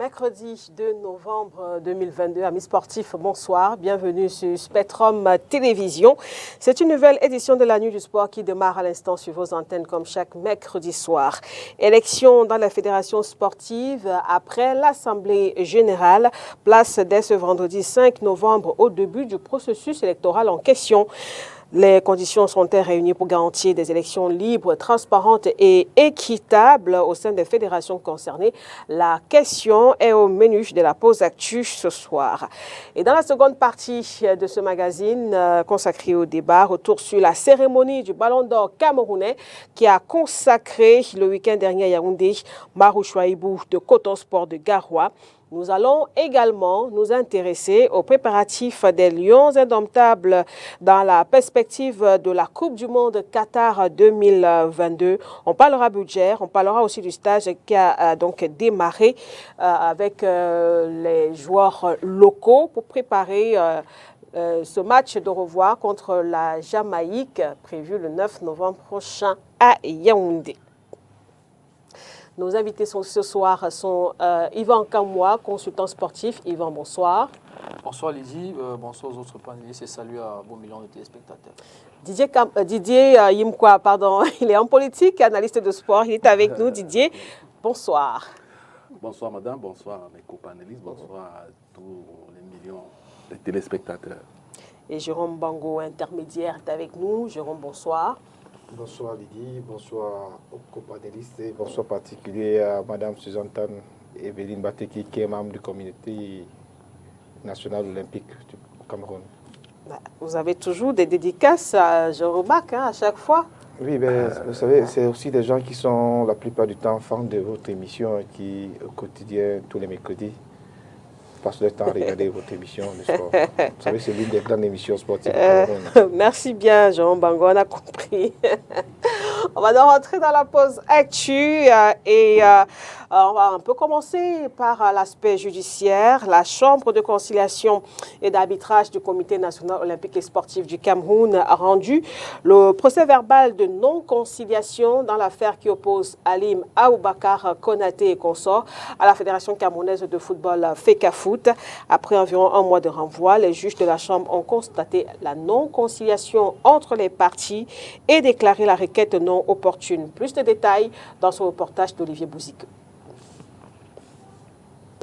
Mercredi 2 novembre 2022, amis sportifs, bonsoir. Bienvenue sur Spectrum Télévision. C'est une nouvelle édition de la Nuit du Sport qui démarre à l'instant sur vos antennes comme chaque mercredi soir. Élection dans la fédération sportive après l'Assemblée générale. Place dès ce vendredi 5 novembre au début du processus électoral en question. Les conditions sont-elles réunies pour garantir des élections libres, transparentes et équitables au sein des fédérations concernées? La question est au menu de la pause actu ce soir. Et dans la seconde partie de ce magazine consacré au débat, retour sur la cérémonie du Ballon d'Or camerounais qui a consacré le week-end dernier à Yaoundé Marou Chouaïbou de Coton Sport de Garoua. Nous allons également nous intéresser aux préparatifs des Lions indomptables dans la perspective de la Coupe du Monde Qatar 2022. On parlera budget, on parlera aussi du stage qui a donc démarré avec les joueurs locaux pour préparer ce match de revoir contre la Jamaïque prévu le 9 novembre prochain à Yaoundé. Nos invités ce soir sont Yvan Kamwa, consultant sportif. Yvan, bonsoir. Bonsoir Lydie, bonsoir aux autres panélistes et salut à vos millions de téléspectateurs. Didier Yimkwa, pardon, il est en politique, analyste de sport. Il est avec nous. Didier, bonsoir. Bonsoir madame, bonsoir à mes co-panélistes, bonsoir à tous les millions de téléspectateurs. Et Jérôme Bango, intermédiaire, est avec nous. Jérôme, bonsoir. Bonsoir Lydie, bonsoir aux copanélistes et bonsoir particulier à Madame Suzanne Evelyne Bateki qui est membre du comité national olympique du Cameroun. Vous avez toujours des dédicaces à Jérôme à chaque fois. Oui, vous savez, c'est aussi des gens qui sont la plupart du temps fans de votre émission et qui au quotidien, tous les mercredis, passent le temps à regarder votre émission de sport. Vous savez, c'est l'une des grandes émissions sportives. Merci bien, Jean Bango, on a compris. On va donc rentrer dans la pause actu et on va un peu commencer par l'aspect judiciaire. La Chambre de conciliation et d'arbitrage du Comité national olympique et sportif du Cameroun a rendu le procès verbal de non-conciliation dans l'affaire qui oppose Halim Aboubakar Konaté et consorts à la Fédération camerounaise de football FECAFOOT. Après environ un mois de renvoi, les juges de la Chambre ont constaté la non-conciliation entre les parties et déclaré la requête non opportune. Plus de détails dans ce reportage d'Olivier Bouzique.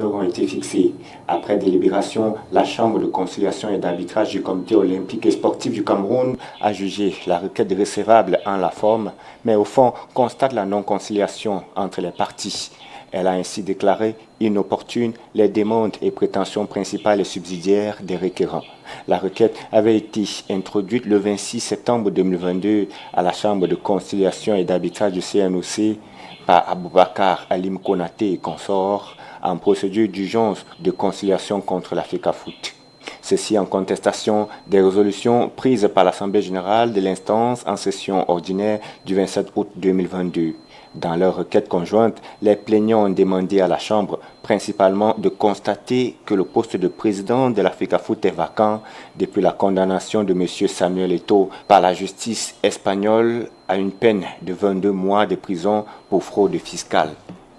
Ont été fixés. Après délibération, la Chambre de conciliation et d'arbitrage du Comité olympique et sportif du Cameroun a jugé la requête recevable en la forme, mais au fond constate la non-conciliation entre les parties. Elle a ainsi déclaré inopportunes les demandes et prétentions principales et subsidiaires des requérants. La requête avait été introduite le 26 septembre 2022 à la Chambre de conciliation et d'arbitrage du CNOC par Aboubakar Halim Konaté et consorts en procédure d'urgence de conciliation contre la FECAFOOT. Ceci en contestation des résolutions prises par l'Assemblée générale de l'instance en session ordinaire du 27 août 2022. Dans leur requête conjointe, les plaignants ont demandé à la Chambre principalement de constater que le poste de président de la FECAFOOT est vacant depuis la condamnation de M. Samuel Eto'o par la justice espagnole à une peine de 22 mois de prison pour fraude fiscale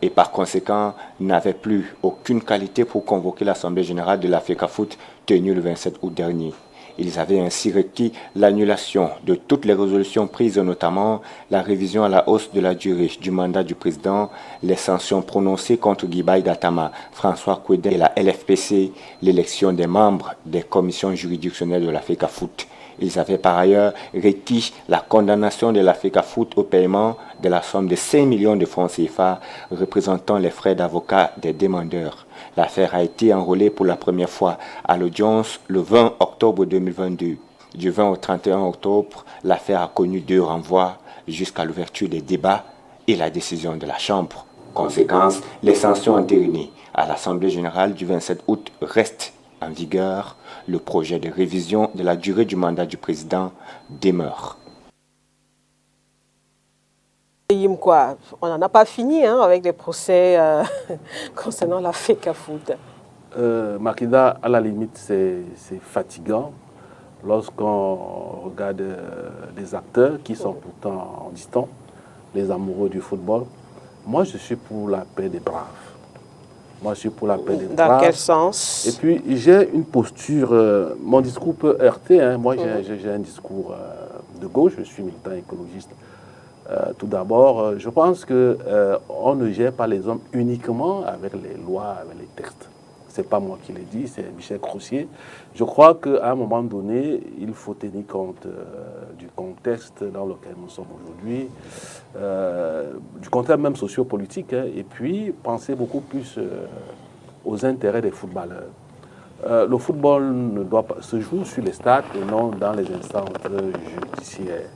et par conséquent n'avait plus aucune qualité pour convoquer l'Assemblée générale de la FECAFOOT tenue le 27 août dernier. Ils avaient ainsi requis l'annulation de toutes les résolutions prises, notamment la révision à la hausse de la durée du mandat du président, les sanctions prononcées contre Guibaï Gatama, François Kouedé et la LFPC, l'élection des membres des commissions juridictionnelles de la FECAFOOT. Ils avaient par ailleurs requis la condamnation de la FECAFOOT au paiement de la somme de 5 millions de francs CFA représentant les frais d'avocat des demandeurs. L'affaire a été enrôlée pour la première fois à l'audience le 20 octobre 2022. Du 20 au 31 octobre, l'affaire a connu 2 renvois jusqu'à l'ouverture des débats et la décision de la Chambre. Conséquence, les sanctions entérinées à l'Assemblée générale du 27 août restent en vigueur. Le projet de révision de la durée du mandat du président demeure. On n'en a pas fini avec les procès concernant la FECAFOOT. Makida, à la limite, c'est fatigant lorsqu'on regarde des acteurs qui sont pourtant distants, les amoureux du football. Moi, je suis pour la paix des braves. Moi, je suis pour la paix des Dans races. quel sens? Et puis, j'ai une posture, mon discours peut heurter. Hein. Moi, j'ai un discours de gauche, je suis militant écologiste. Tout d'abord, je pense qu'on ne gère pas les hommes uniquement avec les lois, avec les textes. Ce n'est pas moi qui l'ai dit, c'est Michel Crossier. Je crois qu'à un moment donné, il faut tenir compte du contexte dans lequel nous sommes aujourd'hui, du contexte même sociopolitique, hein, et puis penser beaucoup plus aux intérêts des footballeurs. Le football ne doit pas se jouer sur les stades et non dans les instances judiciaires.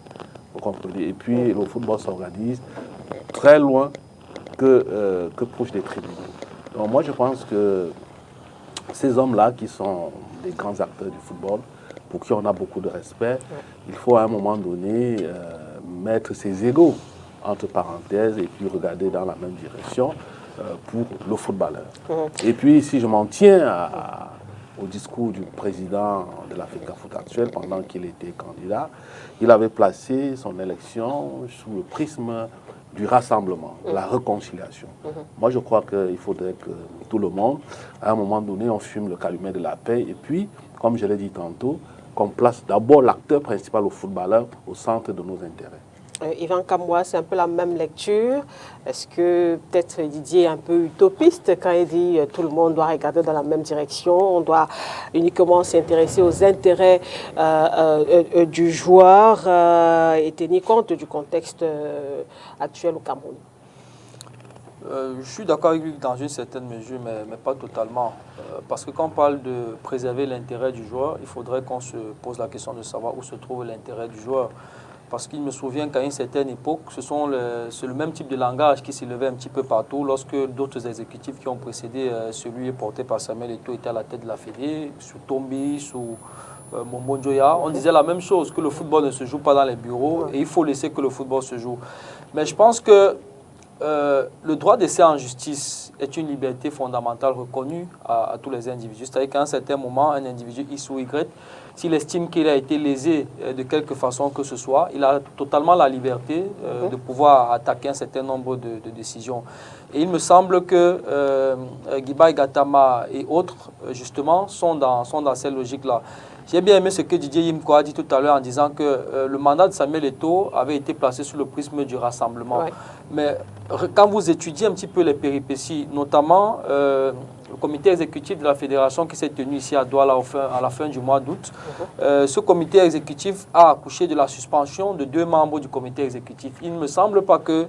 Vous comprenez? Et puis le football s'organise très loin que proche des tribunaux. Donc moi je pense que ces hommes-là qui sont des grands acteurs du football, pour qui on a beaucoup de respect, il faut à un moment donné mettre ses égos entre parenthèses et puis regarder dans la même direction pour le footballeur. Et puis si je m'en tiens au discours du président de l'Africa Foot actuel pendant qu'il était candidat, il avait placé son élection sous le prisme du rassemblement, de la réconciliation. Moi, je crois qu'il faudrait que tout le monde, à un moment donné, on fume le calumet de la paix et puis, comme je l'ai dit tantôt, qu'on place d'abord l'acteur principal, le footballeur, au centre de nos intérêts. Yvan Kamwa, c'est un peu la même lecture. Est-ce que peut-être Didier est un peu utopiste quand il dit tout le monde doit regarder dans la même direction, on doit uniquement s'intéresser aux intérêts du joueur et tenir compte du contexte actuel au Cameroun? Je suis d'accord avec lui dans une certaine mesure, mais pas totalement. Parce que quand on parle de préserver l'intérêt du joueur, il faudrait qu'on se pose la question de savoir où se trouve l'intérêt du joueur. Parce qu'il me souvient qu'à une certaine époque, c'est le même type de langage qui s'élevait un petit peu partout lorsque d'autres exécutifs qui ont précédé celui porté par Samuel Eto'o étaient à la tête de la Fédé, sous Tombi, sous Mombo Njoya. On disait la même chose, que le football ne se joue pas dans les bureaux et il faut laisser que le football se joue. Mais je pense que le droit d'essai en justice est une liberté fondamentale reconnue à tous les individus. C'est-à-dire qu'à un certain moment, un individu X ou Y, s'il estime qu'il a été lésé de quelque façon que ce soit, il a totalement la liberté de pouvoir attaquer un certain nombre de décisions. Et il me semble que Guiba Gatama et autres, justement, sont dans cette logique-là. J'ai bien aimé ce que Didier Yimko a dit tout à l'heure en disant que le mandat de Samuel Eto'o avait été placé sous le prisme du rassemblement. Ouais. Mais quand vous étudiez un petit peu les péripéties, notamment le comité exécutif de la fédération qui s'est tenu ici à Douala à la fin du mois d'août, ce comité exécutif a accouché de la suspension de 2 membres du comité exécutif. Il ne me semble pas que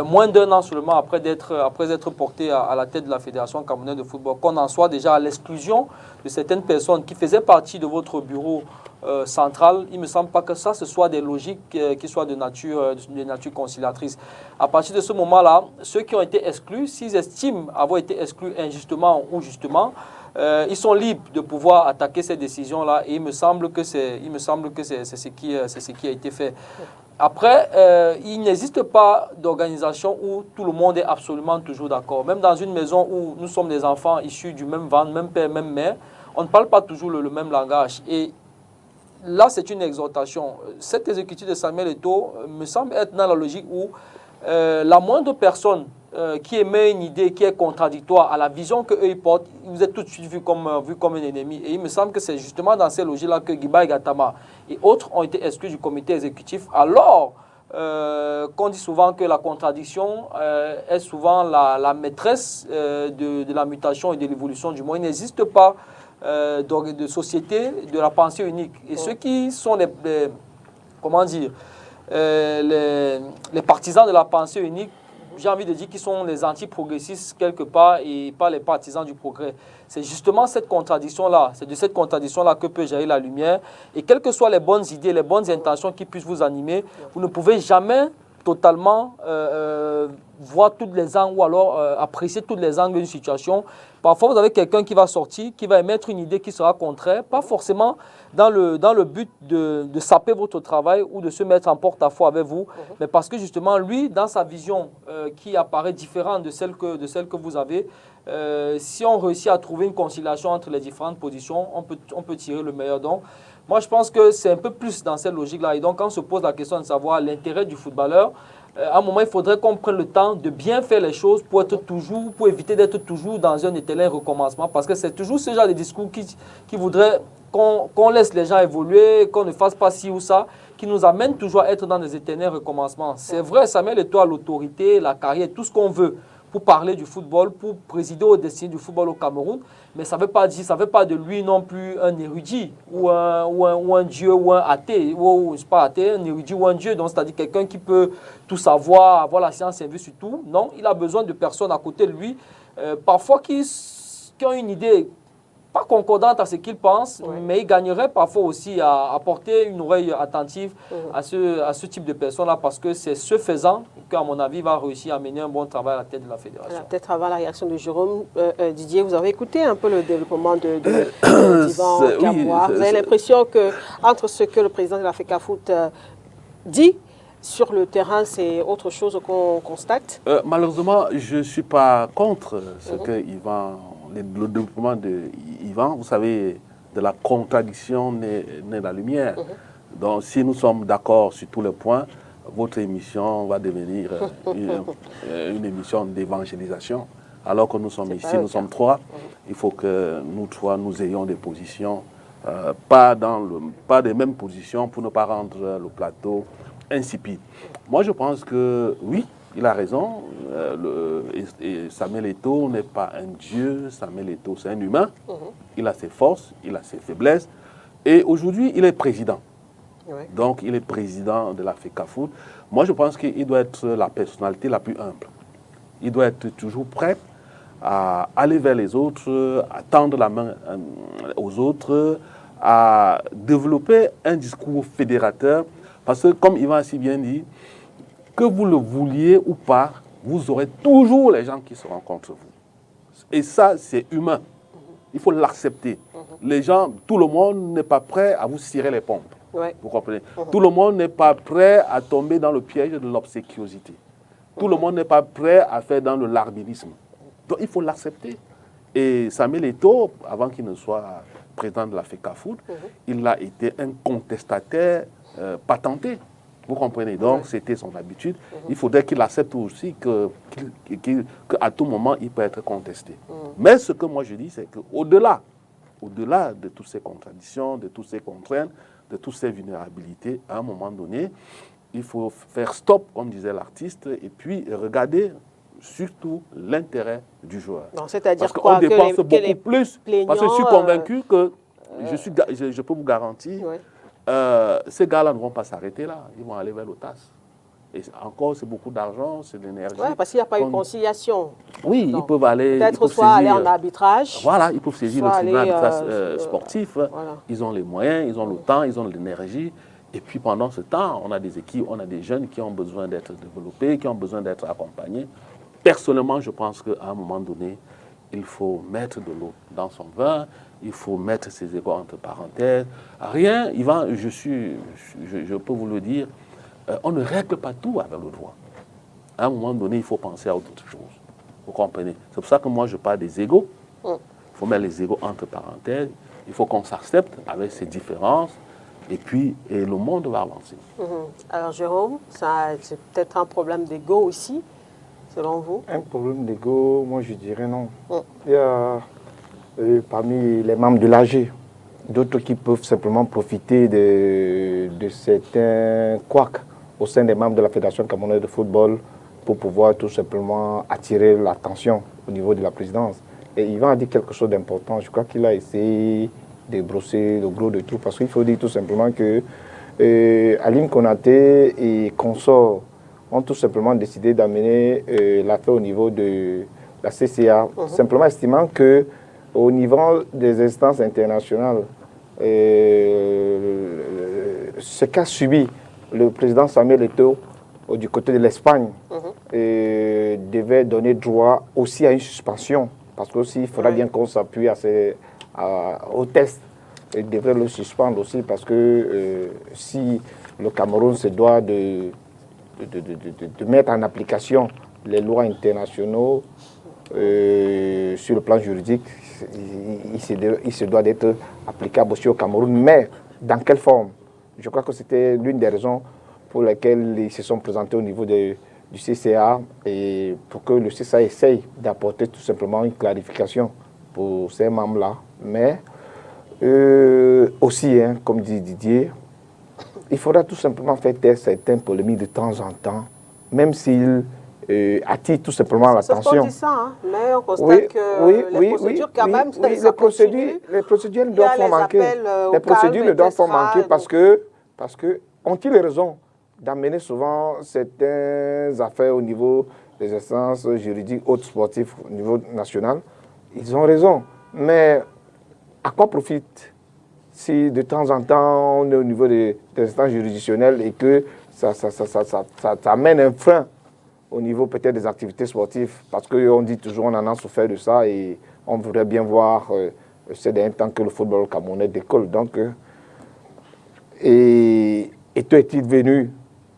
moins d'1 an seulement après être porté à la tête de la Fédération camerounaise de football, qu'on en soit déjà à l'exclusion de certaines personnes qui faisaient partie de votre bureau central. Il ne me semble pas que ça, ce soit des logiques qui soient de nature conciliatrice. À partir de ce moment-là, ceux qui ont été exclus, s'ils estiment avoir été exclus injustement ou justement, ils sont libres de pouvoir attaquer ces décisions-là et il me semble que c'est ce qui a été fait. Après, il n'existe pas d'organisation où tout le monde est absolument toujours d'accord. Même dans une maison où nous sommes des enfants issus du même ventre, même père, même mère, on ne parle pas toujours le même langage. Et là, c'est une exhortation. Cet exécutif de Samuel Eto'o me semble être dans la logique où la moindre personne qui émet une idée qui est contradictoire à la vision qu'eux ils portent, vous êtes tout de suite vu comme un ennemi. Et il me semble que c'est justement dans ces logiques-là que Guiba Gatama et autres ont été exclus du comité exécutif, alors qu'on dit souvent que la contradiction est souvent la maîtresse de la mutation et de l'évolution du monde. Il n'existe pas de société de la pensée unique. Et ceux qui sont les partisans de la pensée unique, j'ai envie de dire qu'ils sont les anti-progressistes quelque part et pas les partisans du progrès. C'est justement cette contradiction-là, c'est de cette contradiction-là que peut jaillir la lumière. Et quelles que soient les bonnes idées, les bonnes intentions qui puissent vous animer, vous ne pouvez jamais totalement voir toutes les angles ou alors apprécier tous les angles d'une situation. Parfois, vous avez quelqu'un qui va sortir, qui va émettre une idée qui sera contraire, pas forcément dans le but de saper votre travail ou de se mettre en porte-à-faux avec vous, mais parce que justement, lui, dans sa vision qui apparaît différente de celle que vous avez, si on réussit à trouver une conciliation entre les différentes positions, on peut tirer le meilleur. Donc, moi, je pense que c'est un peu plus dans cette logique-là. Et donc, quand on se pose la question de savoir l'intérêt du footballeur, à un moment, il faudrait qu'on prenne le temps de bien faire les choses pour éviter d'être toujours dans un éternel recommencement. Parce que c'est toujours ce genre de discours qui voudrait qu'on laisse les gens évoluer, qu'on ne fasse pas ci ou ça, qui nous amène toujours à être dans des éternels recommencements. C'est vrai, ça met l'étoile à l'autorité, la carrière, tout ce qu'on veut pour parler du football, pour présider au destin du football au Cameroun. Mais ça ne veut pas dire, ça veut pas de lui non plus un érudit ou un dieu ou un athée, ou c'est pas athée, un érudit ou un dieu, donc c'est-à-dire quelqu'un qui peut tout savoir, avoir la science invue sur tout. Non, il a besoin de personnes à côté de lui, parfois qui ont une idée pas concordante à ce qu'il pense, mais il gagnerait parfois aussi à apporter une oreille attentive à ce type de personnes-là, parce que c'est ce faisant qu'à mon avis, il va réussir à mener un bon travail à la tête de la fédération. Peut-être avant la réaction de Jérôme, Didier, vous avez écouté un peu le développement d'Yvan Kamboua. Vous avez l'impression qu'entre ce que le président de la FECAFOOT dit, sur le terrain, c'est autre chose qu'on constate? Malheureusement, je ne suis pas contre ce que le développement de Yvan. Vous savez, de la contradiction naît la lumière. Donc, si nous sommes d'accord sur tous les points, votre émission va devenir une émission d'évangélisation. Alors que nous sommes ici, nous sommes trois. Il faut que nous trois, nous ayons des positions, pas des mêmes positions pour ne pas rendre le plateau insipide. Moi, je pense que oui, il a raison. Et Samuel Eto'o n'est pas un dieu. Samuel Eto'o, c'est un humain. Il a ses forces, il a ses faiblesses. Et aujourd'hui, il est président. Donc, il est président de la FECAFOOT. Moi, je pense qu'il doit être la personnalité la plus humble. Il doit être toujours prêt à aller vers les autres, à tendre la main aux autres, à développer un discours fédérateur. Parce que, comme Yvan a si bien dit, que vous le vouliez ou pas, vous aurez toujours les gens qui seront contre vous. Et ça, c'est humain. Il faut l'accepter. Les gens, tout le monde n'est pas prêt à vous cirer les pompes. Vous comprenez? Tout le monde n'est pas prêt à tomber dans le piège de l'obséquiosité. Tout le monde n'est pas prêt à faire dans le larbinisme. Donc, il faut l'accepter. Et Samuel Eto'o, avant qu'il ne soit président de la FECAFOOT, il a été un contestataire patenté. Vous comprenez? Donc, c'était son habitude. Il faudrait qu'il accepte aussi qu'à tout moment, il peut être contesté. Mais ce que moi je dis, c'est qu'au-delà de toutes ces contradictions, de toutes ces contraintes, de toutes ces vulnérabilités, à un moment donné, il faut faire stop, comme disait l'artiste, et puis regarder surtout l'intérêt du joueur. C'est-à-dire parce qu'on dépense beaucoup plus. Parce que je suis convaincu que, je peux vous garantir, ces gars-là ne vont pas s'arrêter là. Ils vont aller vers l'OTAS. Et encore, c'est beaucoup d'argent, c'est de l'énergie. Oui, parce qu'il n'y a pas eu de conciliation. Oui, ils peuvent aller... Peut-être soit aller en arbitrage. Voilà, ils peuvent saisir le tribunal d'arbitrage sportif. Voilà. Ils ont les moyens, ils ont le temps, ils ont l'énergie. Et puis pendant ce temps, on a des équipes, on a des jeunes qui ont besoin d'être développés, qui ont besoin d'être accompagnés. Personnellement, je pense qu'à un moment donné, il faut mettre de l'eau dans son vin, il faut mettre ses égos entre parenthèses. Rien, Yvan, je peux vous le dire, on ne règle pas tout avec le droit. À un moment donné, il faut penser à autre chose. Vous comprenez? C'est pour ça que moi, je parle des égos. Il faut mettre les égos entre parenthèses. Il faut qu'on s'accepte avec ces différences. Et puis, le monde va avancer. Alors, Jérôme, c'est peut-être un problème d'ego aussi, selon vous? Un problème d'ego, moi, je dirais non. Il y a parmi les membres de l'AG, d'autres qui peuvent simplement profiter de certains couacs au sein des membres de la Fédération camerounaise de football pour pouvoir tout simplement attirer l'attention au niveau de la présidence. Et Yvan a dit quelque chose d'important. Je crois qu'il a essayé de brosser le gros de tout, parce qu'il faut dire tout simplement que Alim Konaté et consorts ont tout simplement décidé d'amener l'affaire au niveau de la CCA, simplement estimant que au niveau des instances internationales, ce qu'a subi le président Samuel Eto'o du côté de l'Espagne devait donner droit aussi à une suspension, parce qu'il faudra bien qu'on s'appuie au test. Il devrait le suspendre aussi, parce que si le Cameroun se doit de mettre en application les lois internationaux sur le plan juridique, il se doit d'être applicable aussi au Cameroun. Mais dans quelle forme? Je crois que c'était l'une des raisons pour lesquels ils se sont présentés au niveau du CCA et pour que le CCA essaye d'apporter tout simplement une clarification pour ces membres-là. Mais aussi, hein, comme dit Didier, il faudra tout simplement faire taire certaines polémiques de temps en temps, même s'ils attirent tout simplement l'attention. C'est ce qu'on dit ça, hein, mais on constate que les procédures quand même, les procédures ne doivent pas manquer. Les procédures ne doivent pas manquer parce que ont-ils raison d'amener souvent certaines affaires au niveau des instances juridiques hautes sportives au niveau national. Ils ont raison. Mais à quoi profite si de temps en temps on est au niveau des instances juridictionnelles et que ça amène un frein au niveau peut-être des activités sportives, parce qu'on dit toujours on en a souffert de ça et on voudrait bien voir ces derniers temps que le football camerounais décolle. Donc, et toi, est-il venu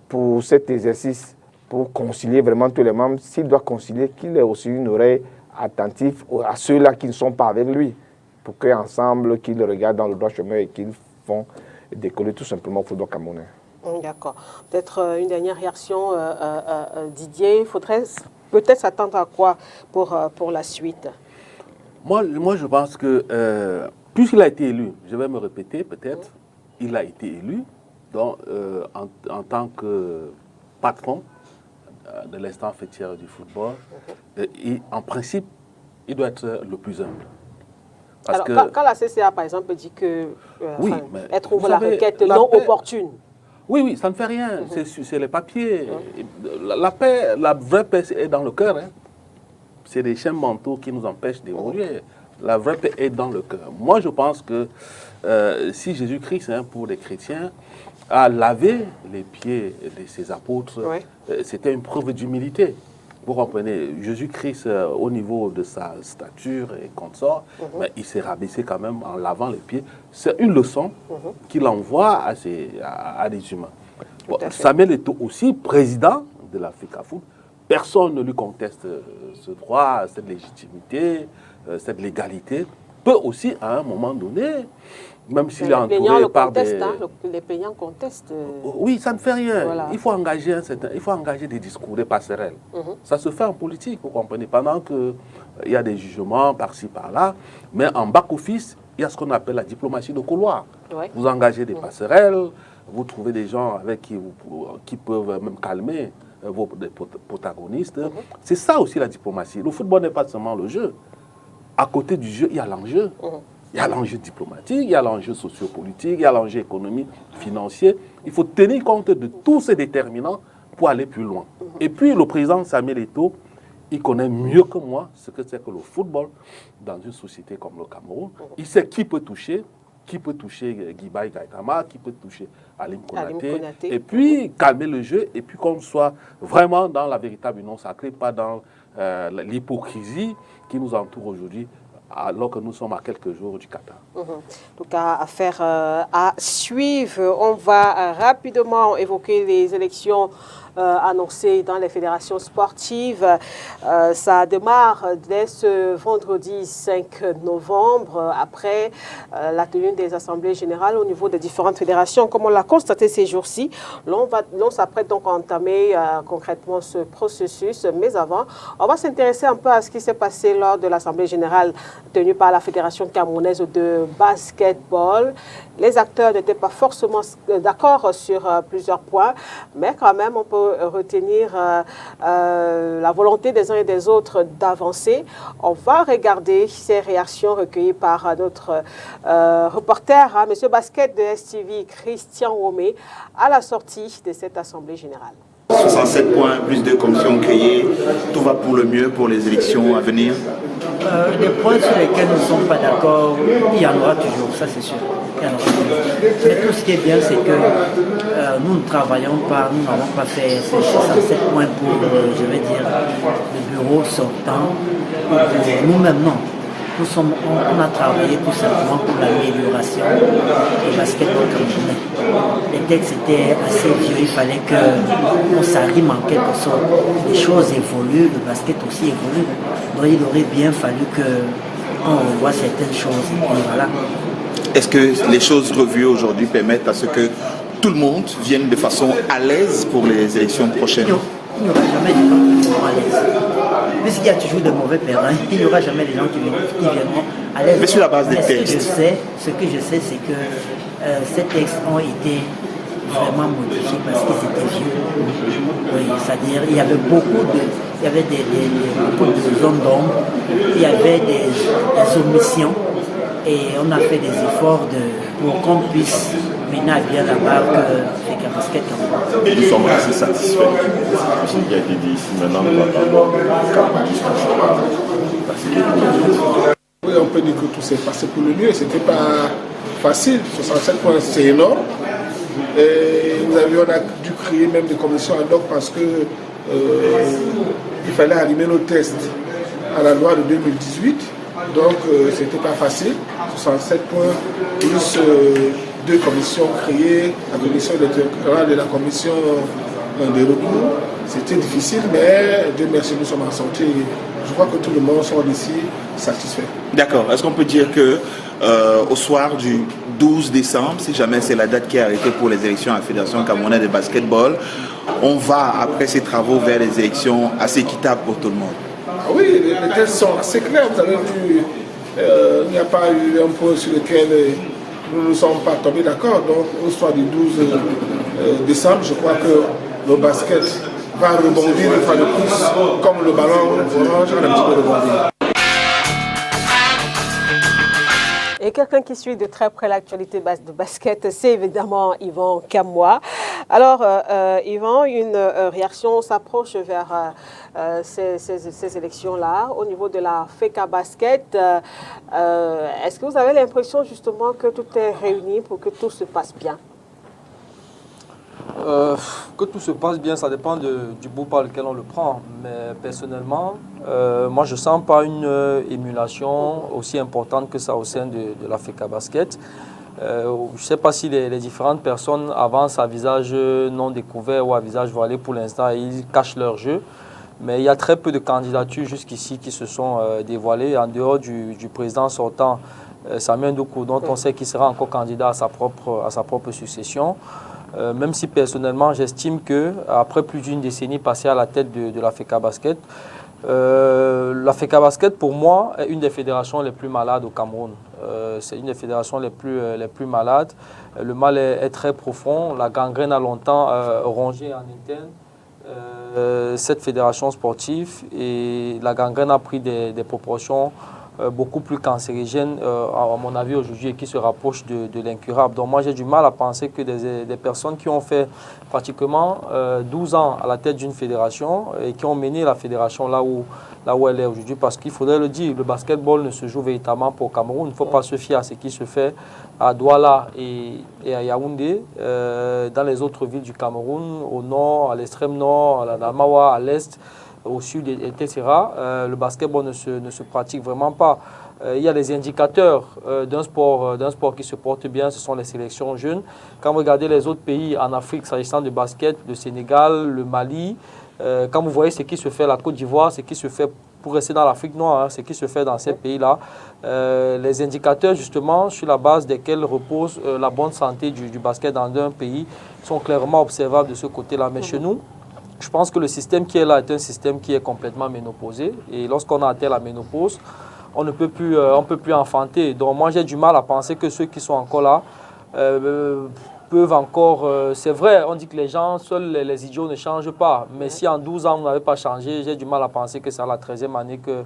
pour cet exercice, pour concilier vraiment tous les membres? S'il doit concilier, qu'il ait aussi une oreille attentive à ceux-là qui ne sont pas avec lui, pour qu'ensemble, qu'ils regardent dans le droit chemin et qu'ils font décoller tout simplement le football camerounais. D'accord. Peut-être une dernière réaction, Didier. Il faudrait peut-être s'attendre à quoi pour la suite? Moi, je pense que, puisqu'il a été élu, je vais me répéter peut-être, il a été élu donc, en tant que patron de l'instant fêtière du football. Et en principe, il doit être le plus humble. Parce alors, quand la CCA, par exemple, dit que elle trouve la requête non opportune. Oui, ça ne fait rien. C'est les papiers. La vraie paix est dans le cœur. Hein. C'est les chaînes mentaux qui nous empêchent d'évoluer. La vraie paix est dans le cœur. Moi, je pense que si Jésus-Christ, pour les chrétiens, a lavé les pieds de ses apôtres, c'était une preuve d'humilité. Vous comprenez, Jésus-Christ, au niveau de sa stature et consort, mais il s'est rabaissé quand même en lavant les pieds. C'est une leçon qu'il envoie à des humains. Bon, Samuel Eto'o aussi, président de l'Africa Foot. Personne ne lui conteste ce droit, cette légitimité, cette légalité. Peut aussi, à un moment donné, même s'il est entouré par des... Les payants contestent. Oui, ça ne fait rien. Voilà. Il faut engager des discours, des passerelles. Ça se fait en politique, vous comprenez, pendant qu'il y a des jugements par-ci, par-là. Mais en back-office, il y a ce qu'on appelle la diplomatie de couloir. Vous engagez des passerelles, vous trouvez des gens avec qui peuvent même calmer vos protagonistes. C'est ça aussi la diplomatie. Le football n'est pas seulement le jeu. À côté du jeu, il y a l'enjeu. Il y a l'enjeu diplomatique, il y a l'enjeu sociopolitique, il y a l'enjeu économique, financier. Il faut tenir compte de tous ces déterminants pour aller plus loin. Et puis, le président Samuel Eto'o, il connaît mieux que moi ce que c'est que le football dans une société comme le Cameroun. Il sait qui peut toucher Guibaï Gaïtama, qui peut toucher Alim Konaté. Et puis, calmer le jeu, et puis qu'on soit vraiment dans la véritable union sacrée, pas dans l'hypocrisie qui nous entoure aujourd'hui, alors que nous sommes à quelques jours du Qatar. En tout cas, affaire à suivre. On va rapidement évoquer les élections annoncées dans les fédérations sportives. Ça démarre dès ce vendredi 5 novembre, après la tenue des assemblées générales au niveau des différentes fédérations. Comme on l'a constaté ces jours-ci, l'on s'apprête donc à entamer concrètement ce processus. Mais avant, on va s'intéresser un peu à ce qui s'est passé lors de l'assemblée générale tenue par la Fédération camerounaise de basketball. Les acteurs n'étaient pas forcément d'accord sur plusieurs points, mais quand même, on peut retenir la volonté des uns et des autres d'avancer. On va regarder ces réactions recueillies par notre reporter, Monsieur Basket de STV, Christian Romé, à la sortie de cette assemblée générale. 67 points, plus de commissions créées, tout va pour le mieux pour les élections à venir. Des points sur lesquels nous ne sommes pas d'accord, il y en aura toujours, ça c'est sûr. Mais tout ce qui est bien, c'est que nous ne travaillons pas, nous n'avons pas fait ces 67 points pour, je vais dire, le bureau sortant, pour nous-mêmes, non. On a travaillé tout simplement pour l'amélioration du basketball camerounais. Les textes étaient assez vieux, il fallait qu'on s'arrime en quelque sorte. Les choses évoluent, le basket aussi évolue. Donc il aurait bien fallu qu'on revoie certaines choses. Et voilà. Est-ce que les choses revues aujourd'hui permettent à ce que tout le monde vienne de façon à l'aise pour les élections prochaines? Il n'y aura jamais des gens qui seront à l'aise. Puisqu'il y a toujours de mauvais perdants, il n'y aura jamais des gens qui viendront à l'aise. Mais sur la base des textes. Ce que je sais, c'est que ces textes ont été vraiment modifiés parce qu'ils étaient vieux. Oui, c'est-à-dire il y avait beaucoup de zones d'ombre, il y avait des omissions et on a fait des efforts pour qu'on puisse mener à bien la marque FECA Basket Cameroun. Nous sommes assez satisfaits. Ce qui a été dit ici, maintenant nous attendons Oui, on peut dire que tout s'est passé pour le mieux. C'était pas facile. 67 points, c'est énorme. Et on a dû créer même des commissions ad hoc parce que il fallait animer nos tests à la loi de 2018. Donc, c'était pas facile. 67 points, plus deux commissions créées, la commission électorale et la commission des recours. C'était difficile, mais Dieu merci, nous sommes en sortis. Je crois que tout le monde sort d'ici satisfait. D'accord. Est-ce qu'on peut dire que au soir du 12 décembre, si jamais c'est la date qui est arrêtée pour les élections à la Fédération camerounaise de basketball, on va, après ces travaux, vers des élections assez équitables pour tout le monde? Ah oui, les tests sont assez clairs. Vous avez vu, il n'y a pas eu un point sur lequel nous ne sommes pas tombés d'accord. Donc, au soir du 12 décembre, je crois que le basket va rebondir une fois de plus, comme le ballon orange a un petit peu rebondi. Et quelqu'un qui suit de très près l'actualité de basket, c'est évidemment Yvan Kamwa. Alors, Yvan, une réaction s'approche vers ces élections-là au niveau de la FECA Basket. Est-ce que vous avez l'impression justement que tout est réuni pour que tout se passe bien? Que tout se passe bien, ça dépend du bout par lequel on le prend. Mais personnellement, moi je ne sens pas une émulation aussi importante que ça au sein de la FECA Basket. Je ne sais pas si les différentes personnes avancent à visage non découvert ou à visage voilé pour l'instant et ils cachent leur jeu. Mais il y a très peu de candidatures jusqu'ici qui se sont dévoilées en dehors du président sortant, Samuel Ndoukou, dont on sait qu'il sera encore candidat à sa propre succession. Même si personnellement j'estime qu'après plus d'une décennie passée à la tête de la FECA Basket, la FECA Basket pour moi est une des fédérations les plus malades au Cameroun. C'est une des fédérations les plus malades. Le mal est très profond. La gangrène a longtemps rongé en interne cette fédération sportive et la gangrène a pris des proportions beaucoup plus cancérigène, à mon avis, aujourd'hui, et qui se rapproche de l'incurable. Donc moi, j'ai du mal à penser que des personnes qui ont fait pratiquement 12 ans à la tête d'une fédération et qui ont mené la fédération là où elle est aujourd'hui, parce qu'il faudrait le dire, le basketball ne se joue véritablement pour Cameroun. Il ne faut pas se fier à ce qui se fait à Douala et à Yaoundé, dans les autres villes du Cameroun, au nord, à l'extrême nord, à la Damawa, à l'est, au sud, etc. Le basketball ne se pratique vraiment pas. Il y a des indicateurs d'un sport qui se porte bien, ce sont les sélections jeunes. Quand vous regardez les autres pays en Afrique, s'agissant de basket, le Sénégal, le Mali, quand vous voyez ce qui se fait à la Côte d'Ivoire, ce qui se fait pour rester dans l'Afrique noire, ce qui se fait dans ces pays-là, les indicateurs justement sur la base desquels repose la bonne santé du basket dans un pays sont clairement observables de ce côté-là. Mais chez nous, je pense que le système qui est là est un système qui est complètement ménopausé. Et lorsqu'on a atteint la ménopause, on ne peut plus, enfanter. Donc moi, j'ai du mal à penser que ceux qui sont encore là peuvent encore... c'est vrai, on dit que les gens, seuls les idiots ne changent pas. Mais si en 12 ans, vous n'avez pas changé, j'ai du mal à penser que c'est à la 13e année que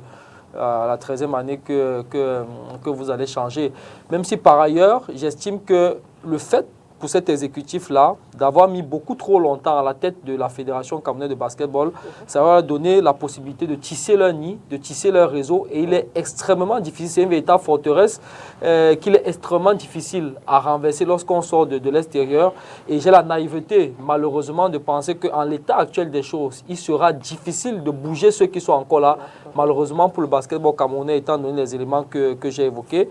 vous allez changer. Même si par ailleurs, j'estime que le fait pour cet exécutif-là, d'avoir mis beaucoup trop longtemps à la tête de la Fédération camerounaise de basketball, ça va leur donner la possibilité de tisser leur nid, de tisser leur réseau. Et il est extrêmement difficile, c'est une véritable forteresse qu'il est extrêmement difficile à renverser lorsqu'on sort de l'extérieur. Et j'ai la naïveté, malheureusement, de penser qu'en l'état actuel des choses, il sera difficile de bouger ceux qui sont encore là, malheureusement pour le basketball camerounais, étant donné les éléments que j'ai évoqués.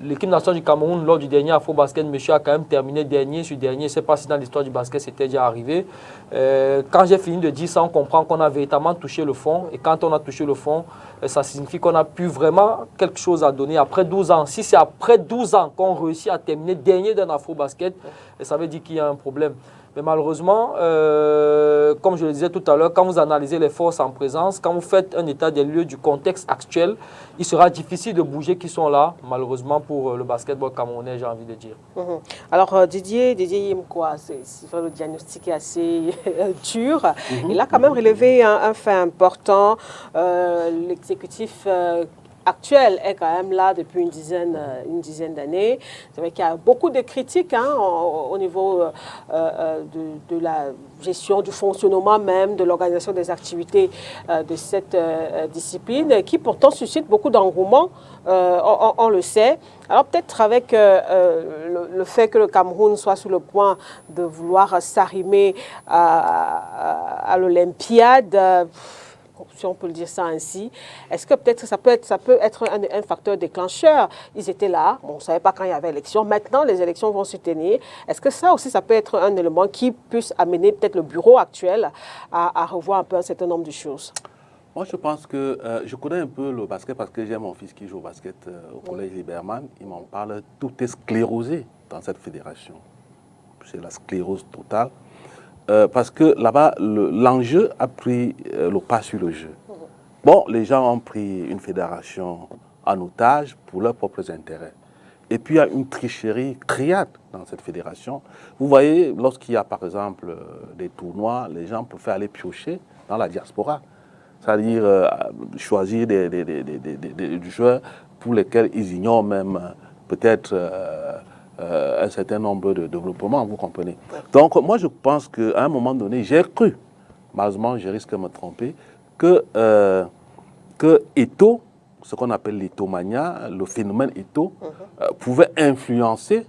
l'équipe nationale du Cameroun, lors du dernier Afro-Basket, monsieur a quand même terminé dernier sur dernier. Je ne sais pas si dans l'histoire du basket, c'était déjà arrivé. Quand j'ai fini de dire ça, on comprend qu'on a véritablement touché le fond. Et quand on a touché le fond, ça signifie qu'on a pu vraiment quelque chose à donner après 12 ans. Si c'est après 12 ans qu'on réussit à terminer dernier d'un Afro-Basket, ça veut dire qu'il y a un problème. Mais malheureusement, comme je le disais tout à l'heure, quand vous analysez les forces en présence, quand vous faites un état des lieux du contexte actuel, il sera difficile de bouger qui sont là, malheureusement pour le basketball camerounais, j'ai envie de dire. Alors Didier Yimkwa, le diagnostic est assez dur. Il a quand même relevé un fait important. L'exécutif actuel est quand même là depuis une dizaine d'années. C'est vrai qu'il y a beaucoup de critiques au niveau de la gestion, du fonctionnement même, de l'organisation des activités de cette discipline, qui pourtant suscite beaucoup d'engouement, on le sait. Alors peut-être avec le fait que le Cameroun soit sur le point de vouloir s'arrimer à l'Olympiade, si on peut le dire ça ainsi, est-ce que peut-être ça peut être un facteur déclencheur? Ils étaient là, on ne savait pas quand il y avait élection. Maintenant, les élections vont se tenir. Est-ce que ça aussi, ça peut être un élément qui puisse amener peut-être le bureau actuel à revoir un peu un certain nombre de choses? Moi, je pense que je connais un peu le basket parce que j'ai mon fils qui joue au basket au collège Liberman. Il m'en parle. Tout est sclérosé dans cette fédération. C'est la sclérose totale. Parce que là-bas, l'enjeu a pris le pas sur le jeu. Bon, les gens ont pris une fédération en otage pour leurs propres intérêts. Et puis, il y a une tricherie criante dans cette fédération. Vous voyez, lorsqu'il y a, par exemple, des tournois, les gens préfèrent aller piocher dans la diaspora. C'est-à-dire choisir des joueurs pour lesquels ils ignorent même peut-être un certain nombre de développements, vous comprenez. Donc, moi, je pense qu'à un moment donné, j'ai cru, malheureusement, je risque de me tromper, que Eto'o, ce qu'on appelle l'Eto'omania, le phénomène Eto'o, pouvait influencer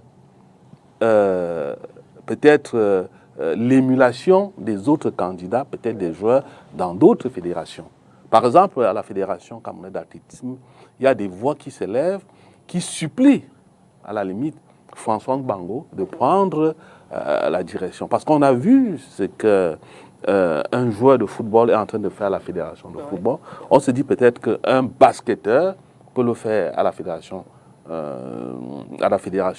peut-être l'émulation des autres candidats, peut-être des joueurs dans d'autres fédérations. Par exemple, à la Fédération camerounaise d'athlétisme, il y a des voix qui s'élèvent, qui supplient, à la limite, François Gbagbo de prendre la direction. Parce qu'on a vu ce qu'un joueur de football est en train de faire à la fédération de football. On se dit peut-être qu'un basketteur peut le faire à la fédération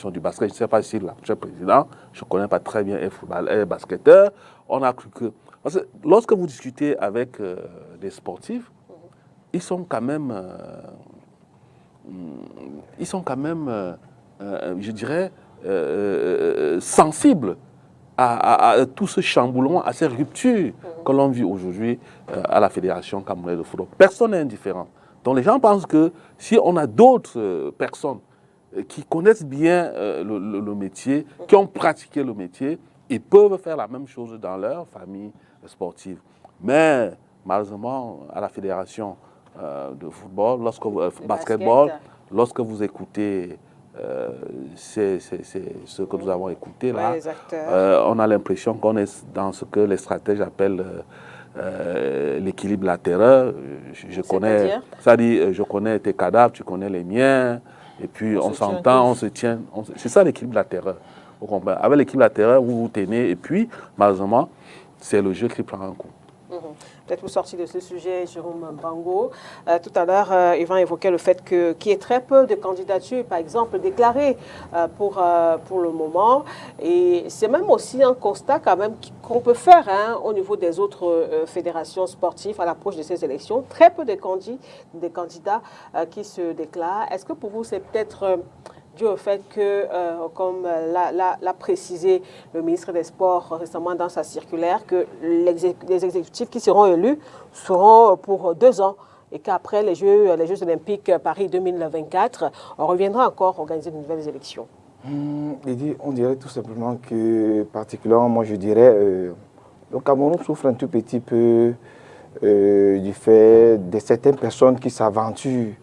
du basket. Je ne sais pas si l'actuel président, je ne connais pas très bien, est basketteur. On a cru que... Parce que lorsque vous discutez avec des sportifs, ils sont quand même... je dirais, sensibles à tout ce chamboulement, à ces ruptures que l'on vit aujourd'hui à la Fédération camerounaise de football. Personne n'est indifférent. Donc les gens pensent que si on a d'autres personnes qui connaissent bien le métier, qui ont pratiqué le métier, ils peuvent faire la même chose dans leur famille sportive. Mais malheureusement, à la Fédération de football, basketball, lorsque vous écoutez c'est ce que nous avons écouté là, on a l'impression qu'on est dans ce que les stratèges appellent l'équilibre latéral. Je connais, ça dit, je connais tes cadavres, tu connais les miens, et puis on s'entend, on se tient. C'est ça l'équilibre latéral. Vous comprenez? Avec l'équilibre latéral, vous vous tenez, et puis malheureusement, c'est le jeu qui prend un coup. Peut-être vous sortir de ce sujet, Jérôme Bango. Tout à l'heure, Yvan évoquait le fait qu'il y ait très peu de candidatures, par exemple, déclarées pour le moment. Et c'est même aussi un constat quand même qu'on peut faire au niveau des autres fédérations sportives à l'approche de ces élections. Très peu de candidats qui se déclarent. Est-ce que pour vous, c'est peut-être... dû au fait que, comme l'a précisé le ministre des Sports récemment dans sa circulaire, que les exécutifs qui seront élus seront pour 2 ans et qu'après les Jeux olympiques Paris 2024, on reviendra encore organiser de nouvelles élections. On dirait tout simplement que, particulièrement, moi je dirais, le Cameroun souffre un tout petit peu du fait de certaines personnes qui s'aventurent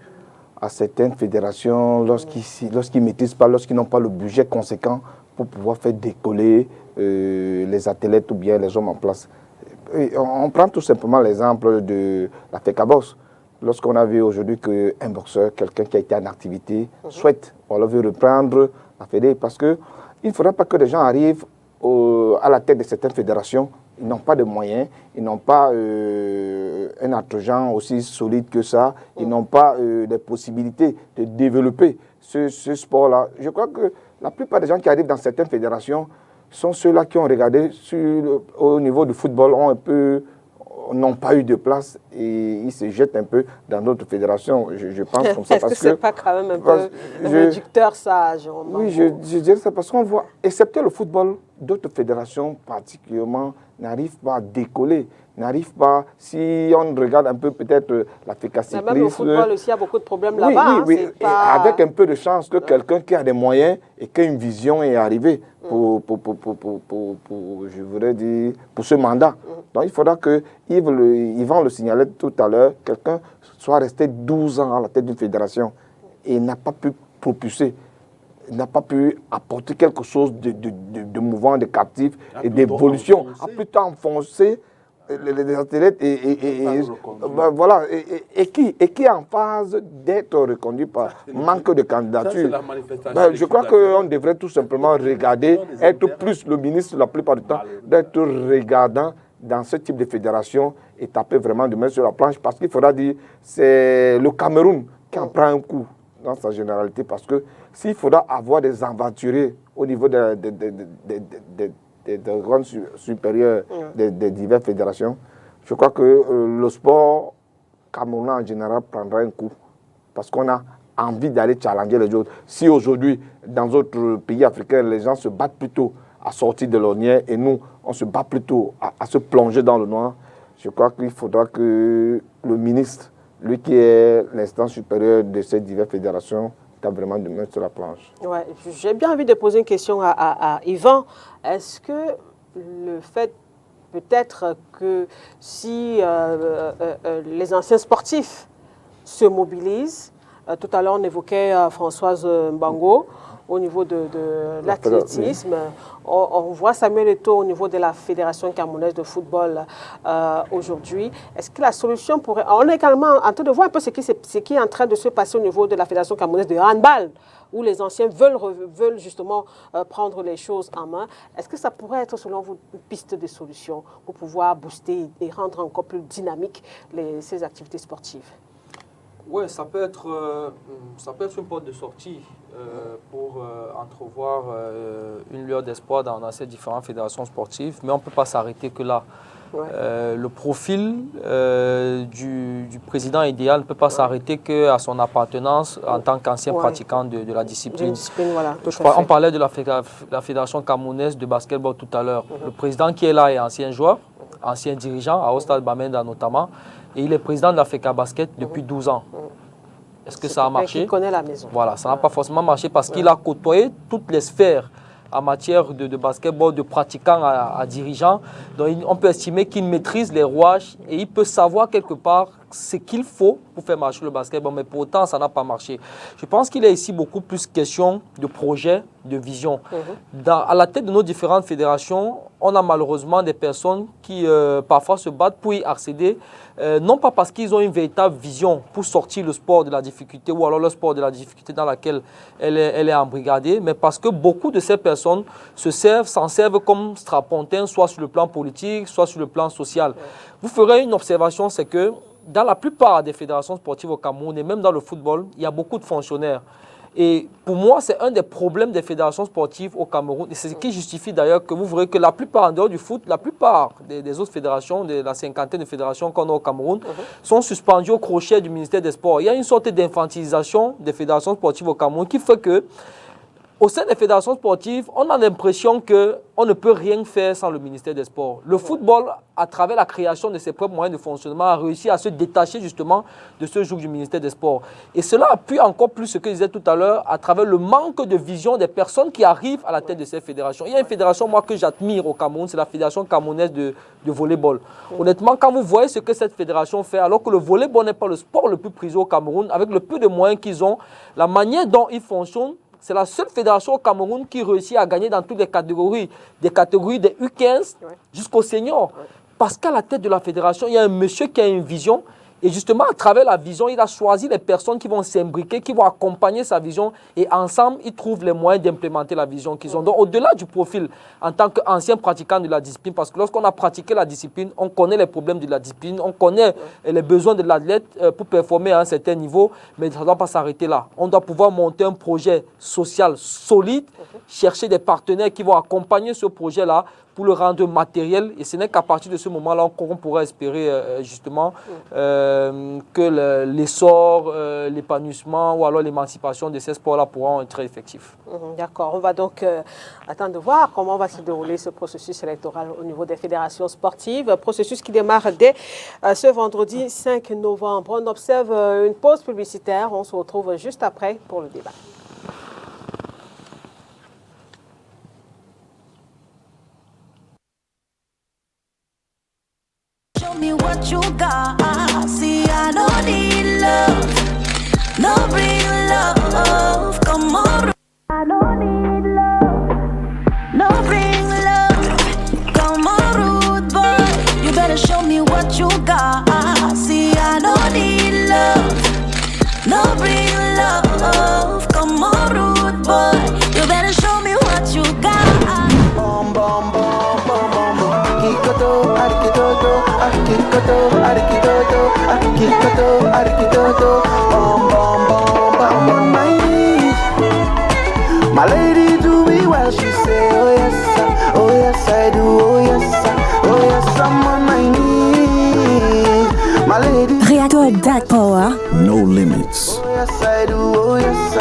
à certaines fédérations lorsqu'ils ne maîtrisent pas, lorsqu'ils n'ont pas le budget conséquent pour pouvoir faire décoller les athlètes ou bien les hommes en place. Et on prend tout simplement l'exemple de la FECABOS. lorsqu'on a vu aujourd'hui qu'un boxeur, quelqu'un qui a été en activité, souhaite, on veut reprendre la fédé, parce qu'il ne faudra pas que les gens arrivent à la tête de certaines fédérations, ils n'ont pas de moyens, ils n'ont pas un argent aussi solide que ça, ils n'ont pas les possibilités de développer ce sport-là. Je crois que la plupart des gens qui arrivent dans certaines fédérations sont ceux-là qui ont regardé au niveau du football, n'ont pas eu de place et ils se jettent un peu dans d'autres fédérations. Je pense comme ça. Est-ce que ce n'est pas quand même un peu réducteur, ça, Jérôme? Oui, je dirais ça parce qu'on voit, excepté le football, d'autres fédérations particulièrement n'arrivent pas à décoller, n'arrivent pas, si on regarde un peu peut-être l'Africa cyclisme... Même le football aussi, il y a beaucoup de problèmes là-bas. Oui, pas... avec un peu de chance que quelqu'un qui a des moyens et qui a une vision est arrivé pour je voudrais dire, pour ce mandat. Donc il faudra que Yvan le signalait tout à l'heure, quelqu'un soit resté 12 ans à la tête d'une fédération et n'a pas pu propulser, n'a pas pu apporter quelque chose de mouvant, de captif et d'évolution, a plutôt enfoncé les athlètes et qui est en phase d'être reconduit par manque de candidature. Je crois qu'on devrait tout simplement regarder, être plus le ministre la plupart du temps, d'être regardant dans ce type de fédération et taper vraiment de main sur la planche, parce qu'il faudra dire c'est le Cameroun qui en prend un coup dans sa généralité, parce que s'il faudra avoir des aventuriers au niveau des rangs supérieurs des diverses fédérations, je crois que le sport camerounais en général prendra un coup, parce qu'on a envie d'aller challenger les autres. Si aujourd'hui, dans d'autres pays africains, les gens se battent plutôt à sortir de l'ornière et nous, on se bat plutôt à se plonger dans le noir, je crois qu'il faudra que le ministre, lui qui est l'instance supérieure de ces diverses fédérations, tape vraiment de mettre sur la planche. Ouais, j'ai bien envie de poser une question à Yvan. Est-ce que le fait peut-être que si les anciens sportifs se mobilisent, tout à l'heure on évoquait Françoise Mbango, au niveau de l'athlétisme. On voit Samuel Eto'o au niveau de la Fédération camerounaise de football aujourd'hui. Est-ce que la solution pourrait... On est également en train de voir un peu ce qui est en train de se passer au niveau de la Fédération camerounaise de handball, où les anciens veulent justement prendre les choses en main. Est-ce que ça pourrait être, selon vous, une piste de solution pour pouvoir booster et rendre encore plus dynamique ces activités sportives? Oui, ça peut être une porte de sortie pour entrevoir une lueur d'espoir dans ces différentes fédérations sportives, mais on ne peut pas s'arrêter que là. Ouais. Le profil du président idéal ne peut pas s'arrêter qu'à son appartenance en tant qu'ancien pratiquant de la discipline. Voilà, on parlait de la Fédération camerounaise de basketball tout à l'heure. Le président qui est là est ancien joueur, ancien dirigeant, à Stade Bamenda notamment. Et il est président de l'Africa Basket depuis 12 ans. Est-ce que ça a marché? Il connaît la maison. Voilà, ça n'a pas forcément marché parce qu'il a côtoyé toutes les sphères en matière de basketball, de pratiquants à dirigeants. Donc on peut estimer qu'il maîtrise les rouages et il peut savoir quelque part ce qu'il faut pour faire marcher le basketball, mais pour autant, ça n'a pas marché. Je pense qu'il est ici beaucoup plus question de projet, de vision. À la tête de nos différentes fédérations, on a malheureusement des personnes qui parfois se battent pour y accéder, non pas parce qu'ils ont une véritable vision pour sortir le sport de la difficulté ou alors le sport de la difficulté dans laquelle elle est embrigadée, mais parce que beaucoup de ces personnes s'en servent comme strapontins, soit sur le plan politique, soit sur le plan social. Vous ferez une observation, c'est que dans la plupart des fédérations sportives au Cameroun et même dans le football, il y a beaucoup de fonctionnaires. Et pour moi, c'est un des problèmes des fédérations sportives au Cameroun. Et c'est ce qui justifie d'ailleurs que vous verrez que la plupart, en dehors du foot, la plupart des autres fédérations, de la cinquantaine de fédérations qu'on a au Cameroun, sont suspendues au crochet du ministère des Sports. Il y a une sorte d'infantilisation des fédérations sportives au Cameroun qui fait que, au sein des fédérations sportives, on a l'impression qu'on ne peut rien faire sans le ministère des Sports. Le football, à travers la création de ses propres moyens de fonctionnement, a réussi à se détacher justement de ce joug du ministère des Sports. Et cela appuie encore plus ce que je disais tout à l'heure, à travers le manque de vision des personnes qui arrivent à la tête de ces fédérations. Il y a une fédération, moi, que j'admire au Cameroun, c'est la Fédération camerounaise de volleyball. Honnêtement, quand vous voyez ce que cette fédération fait, alors que le volleyball n'est pas le sport le plus prisé au Cameroun, avec le peu de moyens qu'ils ont, la manière dont ils fonctionnent, c'est la seule fédération au Cameroun qui réussit à gagner dans toutes les catégories, des U15 jusqu'aux seniors. Parce qu'à la tête de la fédération, il y a un monsieur qui a une vision Et justement, à travers la vision, il a choisi les personnes qui vont s'imbriquer, qui vont accompagner sa vision. Et ensemble, ils trouvent les moyens d'implémenter la vision qu'ils ont. Donc, au-delà du profil, en tant qu'ancien pratiquant de la discipline, parce que lorsqu'on a pratiqué la discipline, on connaît les problèmes de la discipline, on connaît les besoins de l'athlète pour performer à un certain niveau, mais ça ne doit pas s'arrêter là. On doit pouvoir monter un projet social solide, chercher des partenaires qui vont accompagner ce projet-là pour le rendre matériel. Et ce n'est qu'à partir de ce moment-là qu'on pourra espérer justement que l'essor, l'épanouissement ou alors l'émancipation de ces sports-là pourront être effectifs. D'accord. On va donc attendre de voir comment va se dérouler ce processus électoral au niveau des fédérations sportives. Processus qui démarre dès ce vendredi 5 novembre. On observe une pause publicitaire. On se retrouve juste après pour le débat. Show me what you got. See, I don't need love, no real love. Come on, I don't need love, no real love. Come on, rude boy, you better show me what you got. See, I don't need love, no real love. Come on, rude boy, you better show me what you got. Bom bom bom bom bom bom. Kikoto, arkidodo, arkikoto, arkidodo, arkikoto, arkidodo. Bom bom bom bom on my knees. My lady do me well, she say, oh yes I do, oh yes I'm on my knees. My lady. Reactor That Power. No limits. Oh yes I do, oh yes.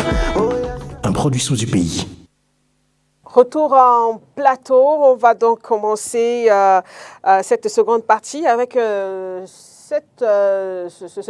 Un produit sous du pays. Retour en plateau, on va donc commencer cette seconde partie avec ce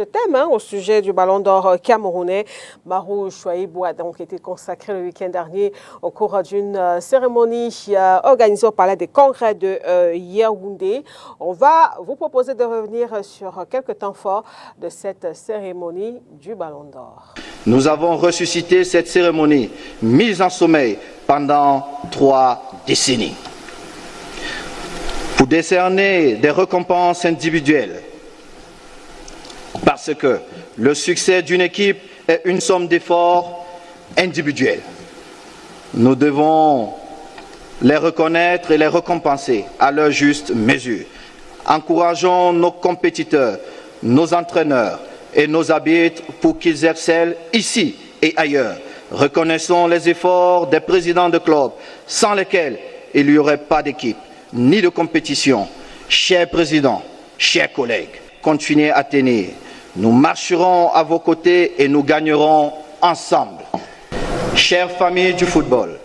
thème au sujet du Ballon d'Or camerounais. Marou Chouaïbou a donc été consacré le week-end dernier au cours d'une cérémonie organisée au Palais des Congrès de Yaoundé. On va vous proposer de revenir sur quelques temps forts de cette cérémonie du Ballon d'Or. Nous avons ressuscité cette cérémonie mise en sommeil pendant 3 décennies pour décerner des récompenses individuelles. Parce que le succès d'une équipe est une somme d'efforts individuels. Nous devons les reconnaître et les récompenser à leur juste mesure. Encourageons nos compétiteurs, nos entraîneurs et nos arbitres pour qu'ils excellent ici et ailleurs. Reconnaissons les efforts des présidents de clubs sans lesquels il n'y aurait pas d'équipe ni de compétition. Chers présidents, chers collègues, continuez à tenir. Nous marcherons à vos côtés et nous gagnerons ensemble. Chères familles du football,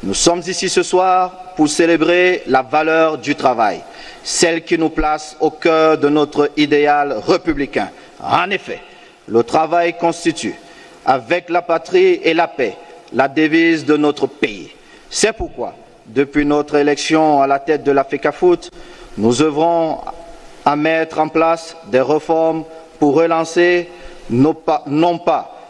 nous sommes ici ce soir pour célébrer la valeur du travail, celle qui nous place au cœur de notre idéal républicain. En effet, le travail constitue, avec la patrie et la paix, la devise de notre pays. C'est pourquoi, depuis notre élection à la tête de la FECAFOOT, nous œuvrons à mettre en place des réformes pour relancer non pas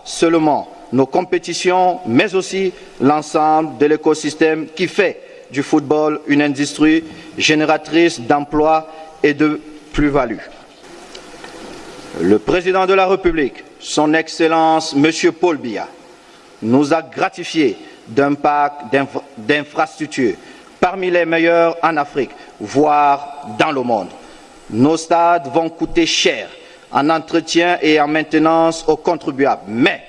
seulement nos compétitions, mais aussi l'ensemble de l'écosystème qui fait du football une industrie génératrice d'emplois et de plus-value. Le président de la République, son Excellence M. Paul Biya, nous a gratifié d'un parc d'infrastructures parmi les meilleurs en Afrique, voire dans le monde. Nos stades vont coûter cher en entretien et en maintenance aux contribuables, mais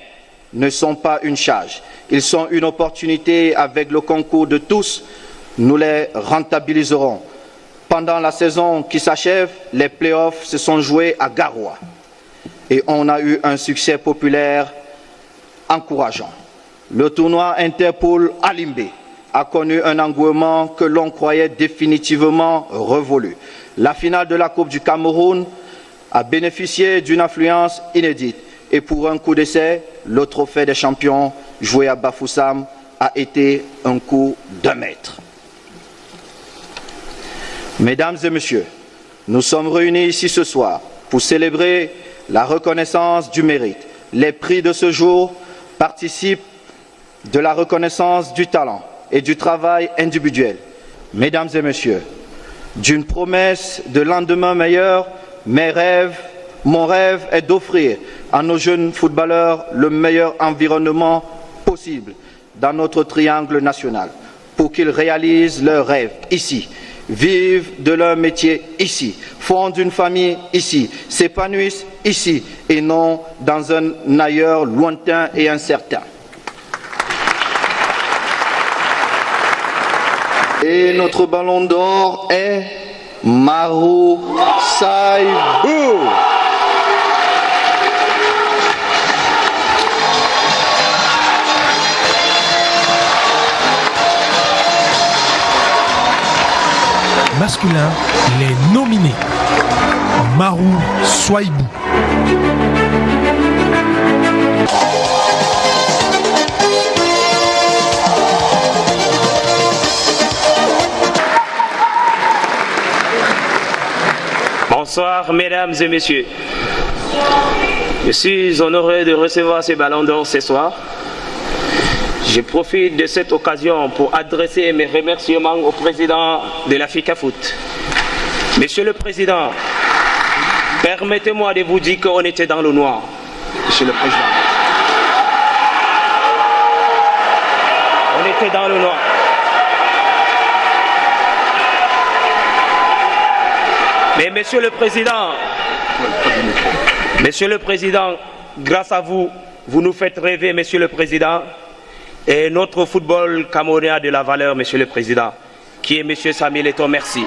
ne sont pas une charge. Ils sont une opportunité. Avec le concours de tous, nous les rentabiliserons. Pendant la saison qui s'achève, les playoffs se sont joués à Garoua et on a eu un succès populaire encourageant. Le tournoi Interpol à Limbé a connu un engouement que l'on croyait définitivement révolu. La finale de la Coupe du Cameroun a bénéficié d'une affluence inédite et pour un coup d'essai, le trophée des champions joué à Bafoussam a été un coup d'un maître. Mesdames et messieurs, nous sommes réunis ici ce soir pour célébrer la reconnaissance du mérite. Les prix de ce jour participent de la reconnaissance du talent et du travail individuel. Mesdames et messieurs, d'une promesse de lendemain meilleur, mes rêves, Mon rêve est d'offrir à nos jeunes footballeurs le meilleur environnement possible dans notre triangle national pour qu'ils réalisent leurs rêves ici, vivent de leur métier ici, fondent une famille ici, s'épanouissent ici et non dans un ailleurs lointain et incertain. Et notre ballon d'or est Marou Saïbou. Masculin, les nominés. Marou Saïbou. Bonsoir mesdames et messieurs. Je suis honoré de recevoir ce ballon d'or ce soir. Je profite de cette occasion pour adresser mes remerciements au président de l'Africa Foot. Monsieur le Président, permettez-moi de vous dire qu'on était dans le noir. Monsieur le Président. On était dans le noir. Mais Monsieur le Président, grâce à vous, vous nous faites rêver, Monsieur le Président. Et notre football camerounais a de la valeur, Monsieur le Président, qui est Monsieur Samuel Eto'o. Merci.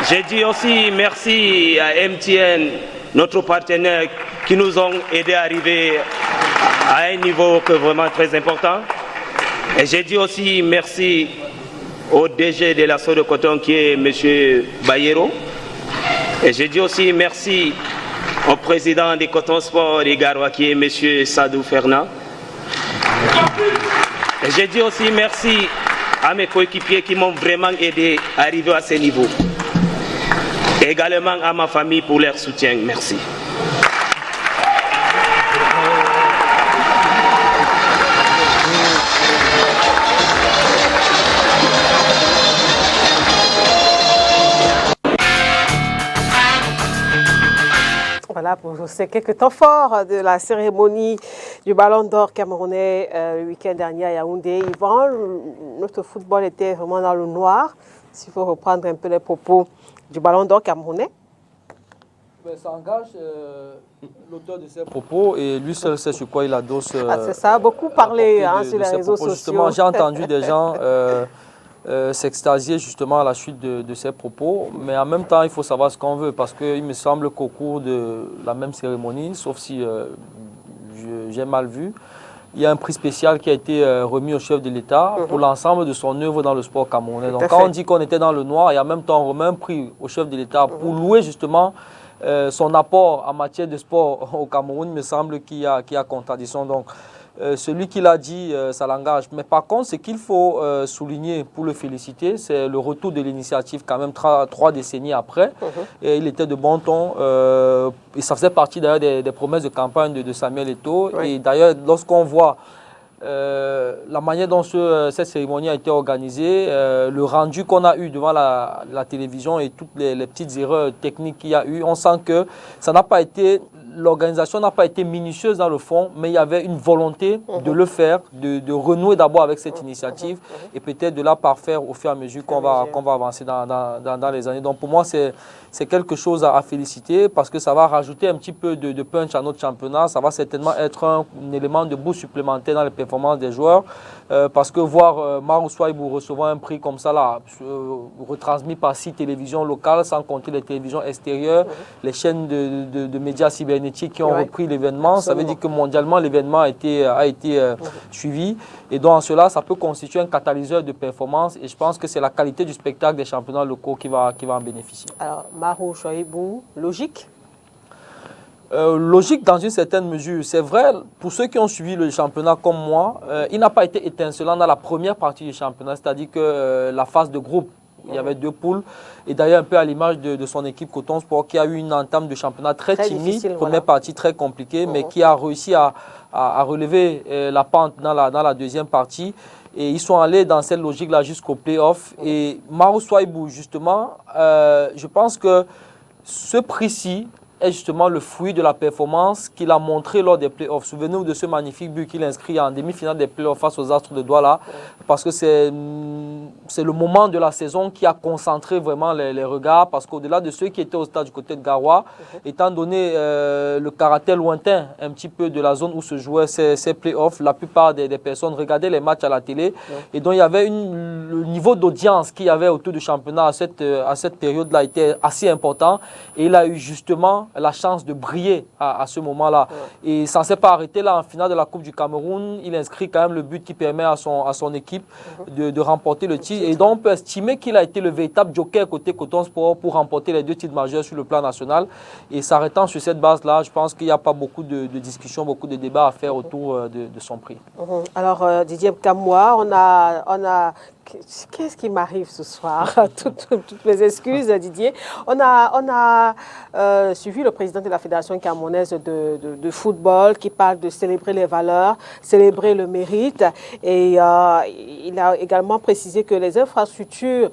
J'ai dit aussi merci à MTN, notre partenaire, qui nous ont aidés à arriver à un niveau vraiment très important. Et j'ai dit aussi merci au DG de la Soie de Coton, qui est Monsieur Bayero. Et j'ai dit aussi merci au président des Coton Sport et Garoua, qui est M. Sadou Fernand. Et j'ai dit aussi merci à mes coéquipiers qui m'ont vraiment aidé à arriver à ce niveau. Et également à ma famille pour leur soutien. Merci. Voilà pour ces quelques temps forts de la cérémonie du Ballon d'Or camerounais le week-end dernier à Yaoundé. Yvan, notre football était vraiment dans le noir, s'il faut reprendre un peu les propos du Ballon d'Or camerounais. Ça engage l'auteur de ces propos et lui seul sait sur quoi il adosse. C'est ça, a beaucoup parlé sur les réseaux sociaux. Justement, j'ai entendu des gens s'extasier justement à la suite de ces propos, mais en même temps il faut savoir ce qu'on veut, parce qu'il me semble qu'au cours de la même cérémonie, sauf si j'ai mal vu, il y a un prix spécial qui a été remis au chef de l'État pour l'ensemble de son œuvre dans le sport camerounais. Donc quand on dit qu'on était dans le noir, et en même temps on remet un prix au chef de l'État pour louer justement son apport en matière de sport au Cameroun, il me semble qu'il y a contradiction. Donc celui qui l'a dit, ça l'engage. Mais par contre, ce qu'il faut souligner pour le féliciter, c'est le retour de l'initiative quand même 3 décennies après. Et il était de bon ton. Et ça faisait partie d'ailleurs des promesses de campagne de Samuel Eto'o. Oui. Et d'ailleurs, lorsqu'on voit la manière dont cette cérémonie a été organisée, le rendu qu'on a eu devant la télévision et toutes les petites erreurs techniques qu'il y a eu, on sent que ça n'a pas été... L'organisation n'a pas été minutieuse dans le fond, mais il y avait une volonté de le faire, de renouer d'abord avec cette initiative et peut-être de la parfaire au fur et à mesure qu'on va avancer dans les années. Donc pour moi, c'est quelque chose à féliciter parce que ça va rajouter un petit peu de punch à notre championnat. Ça va certainement être un élément de boost supplémentaire dans les performances des joueurs parce que voir Marou Saïbou recevoir un prix comme ça, là, retransmis par 6 télévisions locales, sans compter les télévisions extérieures, les chaînes de médias cybernétiques qui ont repris l'événement. Ça veut dire que mondialement, l'événement a été suivi. Et donc, en cela, ça peut constituer un catalyseur de performance. Et je pense que c'est la qualité du spectacle des championnats locaux qui va en bénéficier. Alors, Marou Saïbou, logique? Logique dans une certaine mesure. C'est vrai, pour ceux qui ont suivi le championnat comme moi, il n'a pas été étincelant dans la première partie du championnat, c'est-à-dire que la phase de groupe, il y avait 2 poules. Et d'ailleurs, un peu à l'image de son équipe Coton Sport, qui a eu une entame de championnat très timide, première partie très compliquée, mais qui a réussi à relever la pente dans la deuxième partie. Et ils sont allés dans cette logique-là jusqu'au play-off. Et Marou Saïbou, justement, je pense que ce prix-ci est justement le fruit de la performance qu'il a montré lors des playoffs. Souvenez-vous de ce magnifique but qu'il inscrit en demi-finale des playoffs face aux Astres de Douala, parce que c'est le moment de la saison qui a concentré vraiment les regards, parce qu'au-delà de ceux qui étaient au stade du côté de Garoua, étant donné le caractère lointain un petit peu de la zone où se jouaient ces playoffs, la plupart des personnes regardaient les matchs à la télé, et donc il y avait le niveau d'audience qu'il y avait autour du championnat à cette période-là était assez important, et il a eu justement la chance de briller à ce moment-là. Et ça ne s'est pas arrêté là en finale de la Coupe du Cameroun. Il inscrit quand même le but qui permet à son équipe de remporter le titre. Et donc on peut estimer qu'il a été le véritable joker côté Coton Sport pour remporter les 2 titres majeurs sur le plan national. Et s'arrêtant sur cette base-là, je pense qu'il n'y a pas beaucoup de discussions, beaucoup de débats à faire autour de son prix. Alors Didier Kamwa, on a qu'est-ce qui m'arrive ce soir? Toutes mes excuses, Didier. On a suivi le président de la Fédération camerounaise de football qui parle de célébrer les valeurs, célébrer le mérite. Et il a également précisé que les infrastructures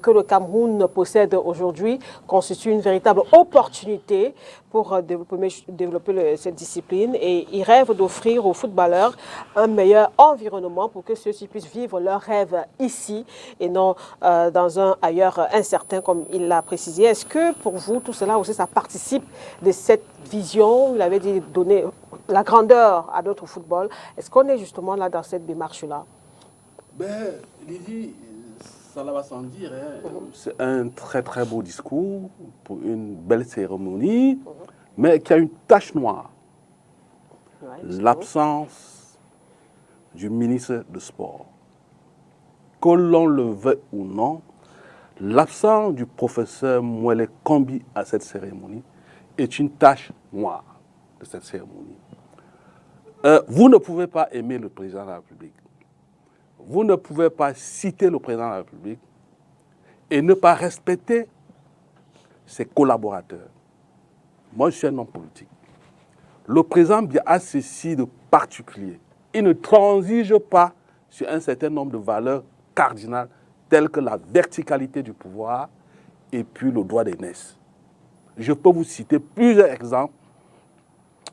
que le Cameroun possède aujourd'hui constituent une véritable opportunité pour développer cette discipline. Et il rêve d'offrir aux footballeurs un meilleur environnement pour que ceux-ci puissent vivre leurs rêves ici et non dans un ailleurs incertain, comme il l'a précisé. Est-ce que pour vous, tout cela aussi, ça participe de cette vision? Il avait dit donner la grandeur à notre football. Est-ce qu'on est justement là dans cette démarche-là? Ben, Lydie, ça va sans dire. Hein. C'est un très très beau discours pour une belle cérémonie, mais qui a une tache noire. L'absence du ministre de Sport. Que l'on le veuille ou non, l'absence du professeur Mwele Kombi à cette cérémonie est une tache noire de cette cérémonie. Vous ne pouvez pas aimer le président de la République. Vous ne pouvez pas citer le président de la République et ne pas respecter ses collaborateurs. Moi, je suis un homme politique. Le président Biya a ceci de particulier. Il ne transige pas sur un certain nombre de valeurs cardinales telles que la verticalité du pouvoir et puis le droit d'aînesse. Je peux vous citer plusieurs exemples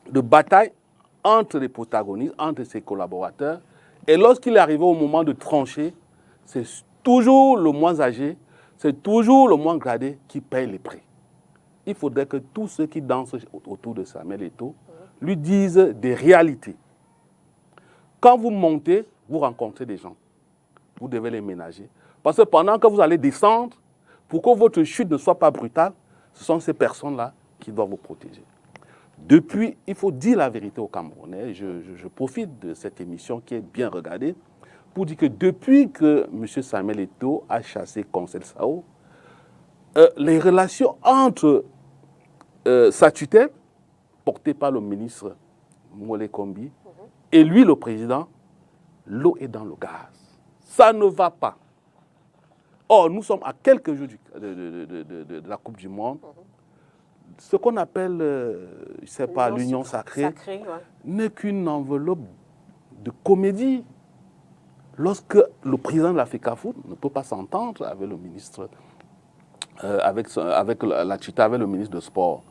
de batailles entre les protagonistes, entre ses collaborateurs. Et lorsqu'il est arrivé au moment de trancher, c'est toujours le moins âgé, c'est toujours le moins gradé qui paye les prix. Il faudrait que tous ceux qui dansent autour de Samuel Eto'o lui disent des réalités. Quand vous montez, vous rencontrez des gens. Vous devez les ménager. Parce que pendant que vous allez descendre, pour que votre chute ne soit pas brutale, ce sont ces personnes-là qui doivent vous protéger. Depuis, il faut dire la vérité aux Camerounais. Je profite de cette émission qui est bien regardée pour dire que depuis que M. Samuel Eto'o a chassé Concel Sao, les relations entre sa tutelle, portée par le ministre Mwele Kombi, et lui, le président, l'eau est dans le gaz. Ça ne va pas. Or, nous sommes à quelques jours de la Coupe du Monde. Ce qu'on appelle, je ne sais pas, l'union sacrée, n'est qu'une enveloppe de comédie. Lorsque le président de la FECAFOOT ne peut pas s'entendre avec le ministre, avec la tutelle, avec le ministre de Sport,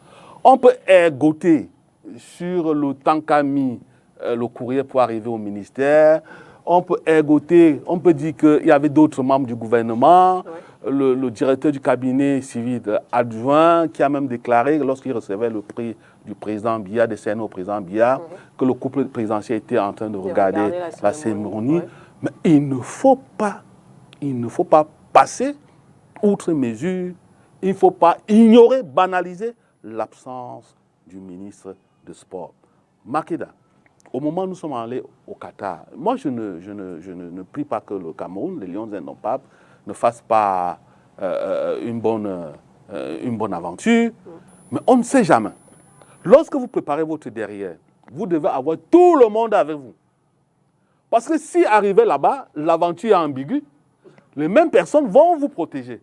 on peut ergoter sur le temps qu'a mis le courrier pour arriver au ministère. On peut ergoter, on peut dire qu'il y avait d'autres membres du gouvernement, le directeur du cabinet civil adjoint qui a même déclaré, lorsqu'il recevait le prix du président Biya, décerné au président Biya, que le couple présidentiel était en train de regarder la cérémonie. Mais il ne faut pas passer outre mesure, il ne faut pas ignorer, banaliser l'absence du ministre de Sport. Makeda, au moment où nous sommes allés au Qatar, moi je ne prie pas que le Cameroun, les Lions indompables, ne fassent pas une bonne aventure, mais on ne sait jamais. Lorsque vous préparez votre derrière, vous devez avoir tout le monde avec vous. Parce que si arrivé là-bas, l'aventure est ambiguë, les mêmes personnes vont vous protéger.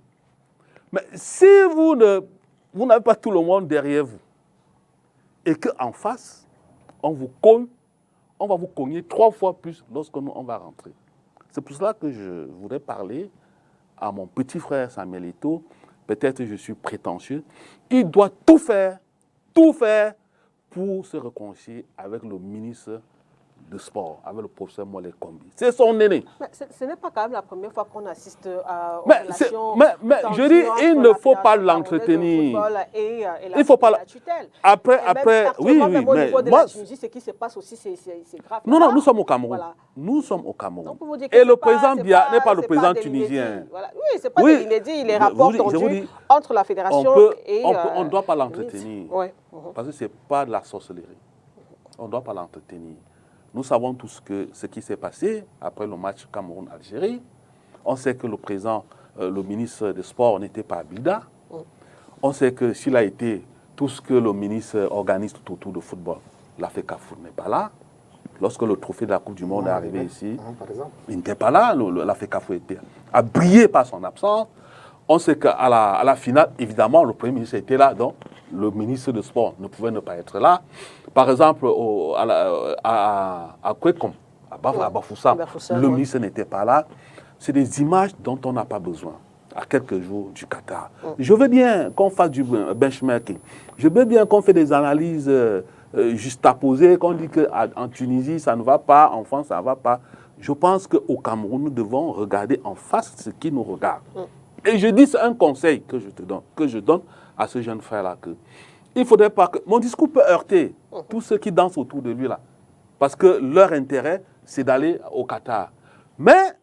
Mais si vous n'avez pas tout le monde derrière vous, et qu'en face, on vous cogne, on va vous cogner 3 fois plus lorsque on va rentrer. C'est pour cela que je voudrais parler à mon petit frère Samuel Eto'o, peut-être je suis prétentieux, il doit tout faire pour se réconcilier avec le ministre de sport, avec le professeur Mollet Kombi. C'est son aîné. Mais ce n'est pas quand même la première fois qu'on assiste à mais je dis, il ne faut pas l'entretenir. Il ne faut pas la tutelle. Après, oui, mais mais moi, la Tunisie, ce qui se passe aussi, c'est grave. Non, nous sommes au Cameroun. Voilà. Nous sommes au Cameroun. Et le président Biya n'est pas le président tunisien. Voilà. Oui, ce n'est pas de l'inédit. Les rapports tendus entre la fédération et... On ne doit pas l'entretenir. Parce que ce n'est pas de la sorcellerie. On ne doit pas l'entretenir. Nous savons tous ce qui s'est passé après le match Cameroun-Algérie. On sait que le président, le ministre des Sports n'était pas à Bilda. On sait que s'il a été tout ce que le ministre organise tout autour du football, la FECAFOOT n'est pas là. Lorsque le trophée de la Coupe du Monde est arrivé ici, il n'était pas là. La FECAFOOT a brillé par son absence. On sait qu'à la finale, évidemment, le Premier ministre était là, donc le ministre des Sports ne pouvait ne pas être là. Par exemple, à Kwekom, à Bafoussam, le ministre n'était pas là. C'est des images dont on n'a pas besoin à quelques jours du Qatar. Je veux bien qu'on fasse du benchmarking. Je veux bien qu'on fasse des analyses juxtaposées, qu'on dit qu'en Tunisie, ça ne va pas, en France, ça ne va pas. Je pense qu'au Cameroun, nous devons regarder en face ce qui nous regarde. Et je dis, c'est un conseil que je donne à ce jeune frère-là. Il ne faudrait pas que... Mon discours peut heurter tous ceux qui dansent autour de lui, là. Parce que leur intérêt, c'est d'aller au Qatar. Mais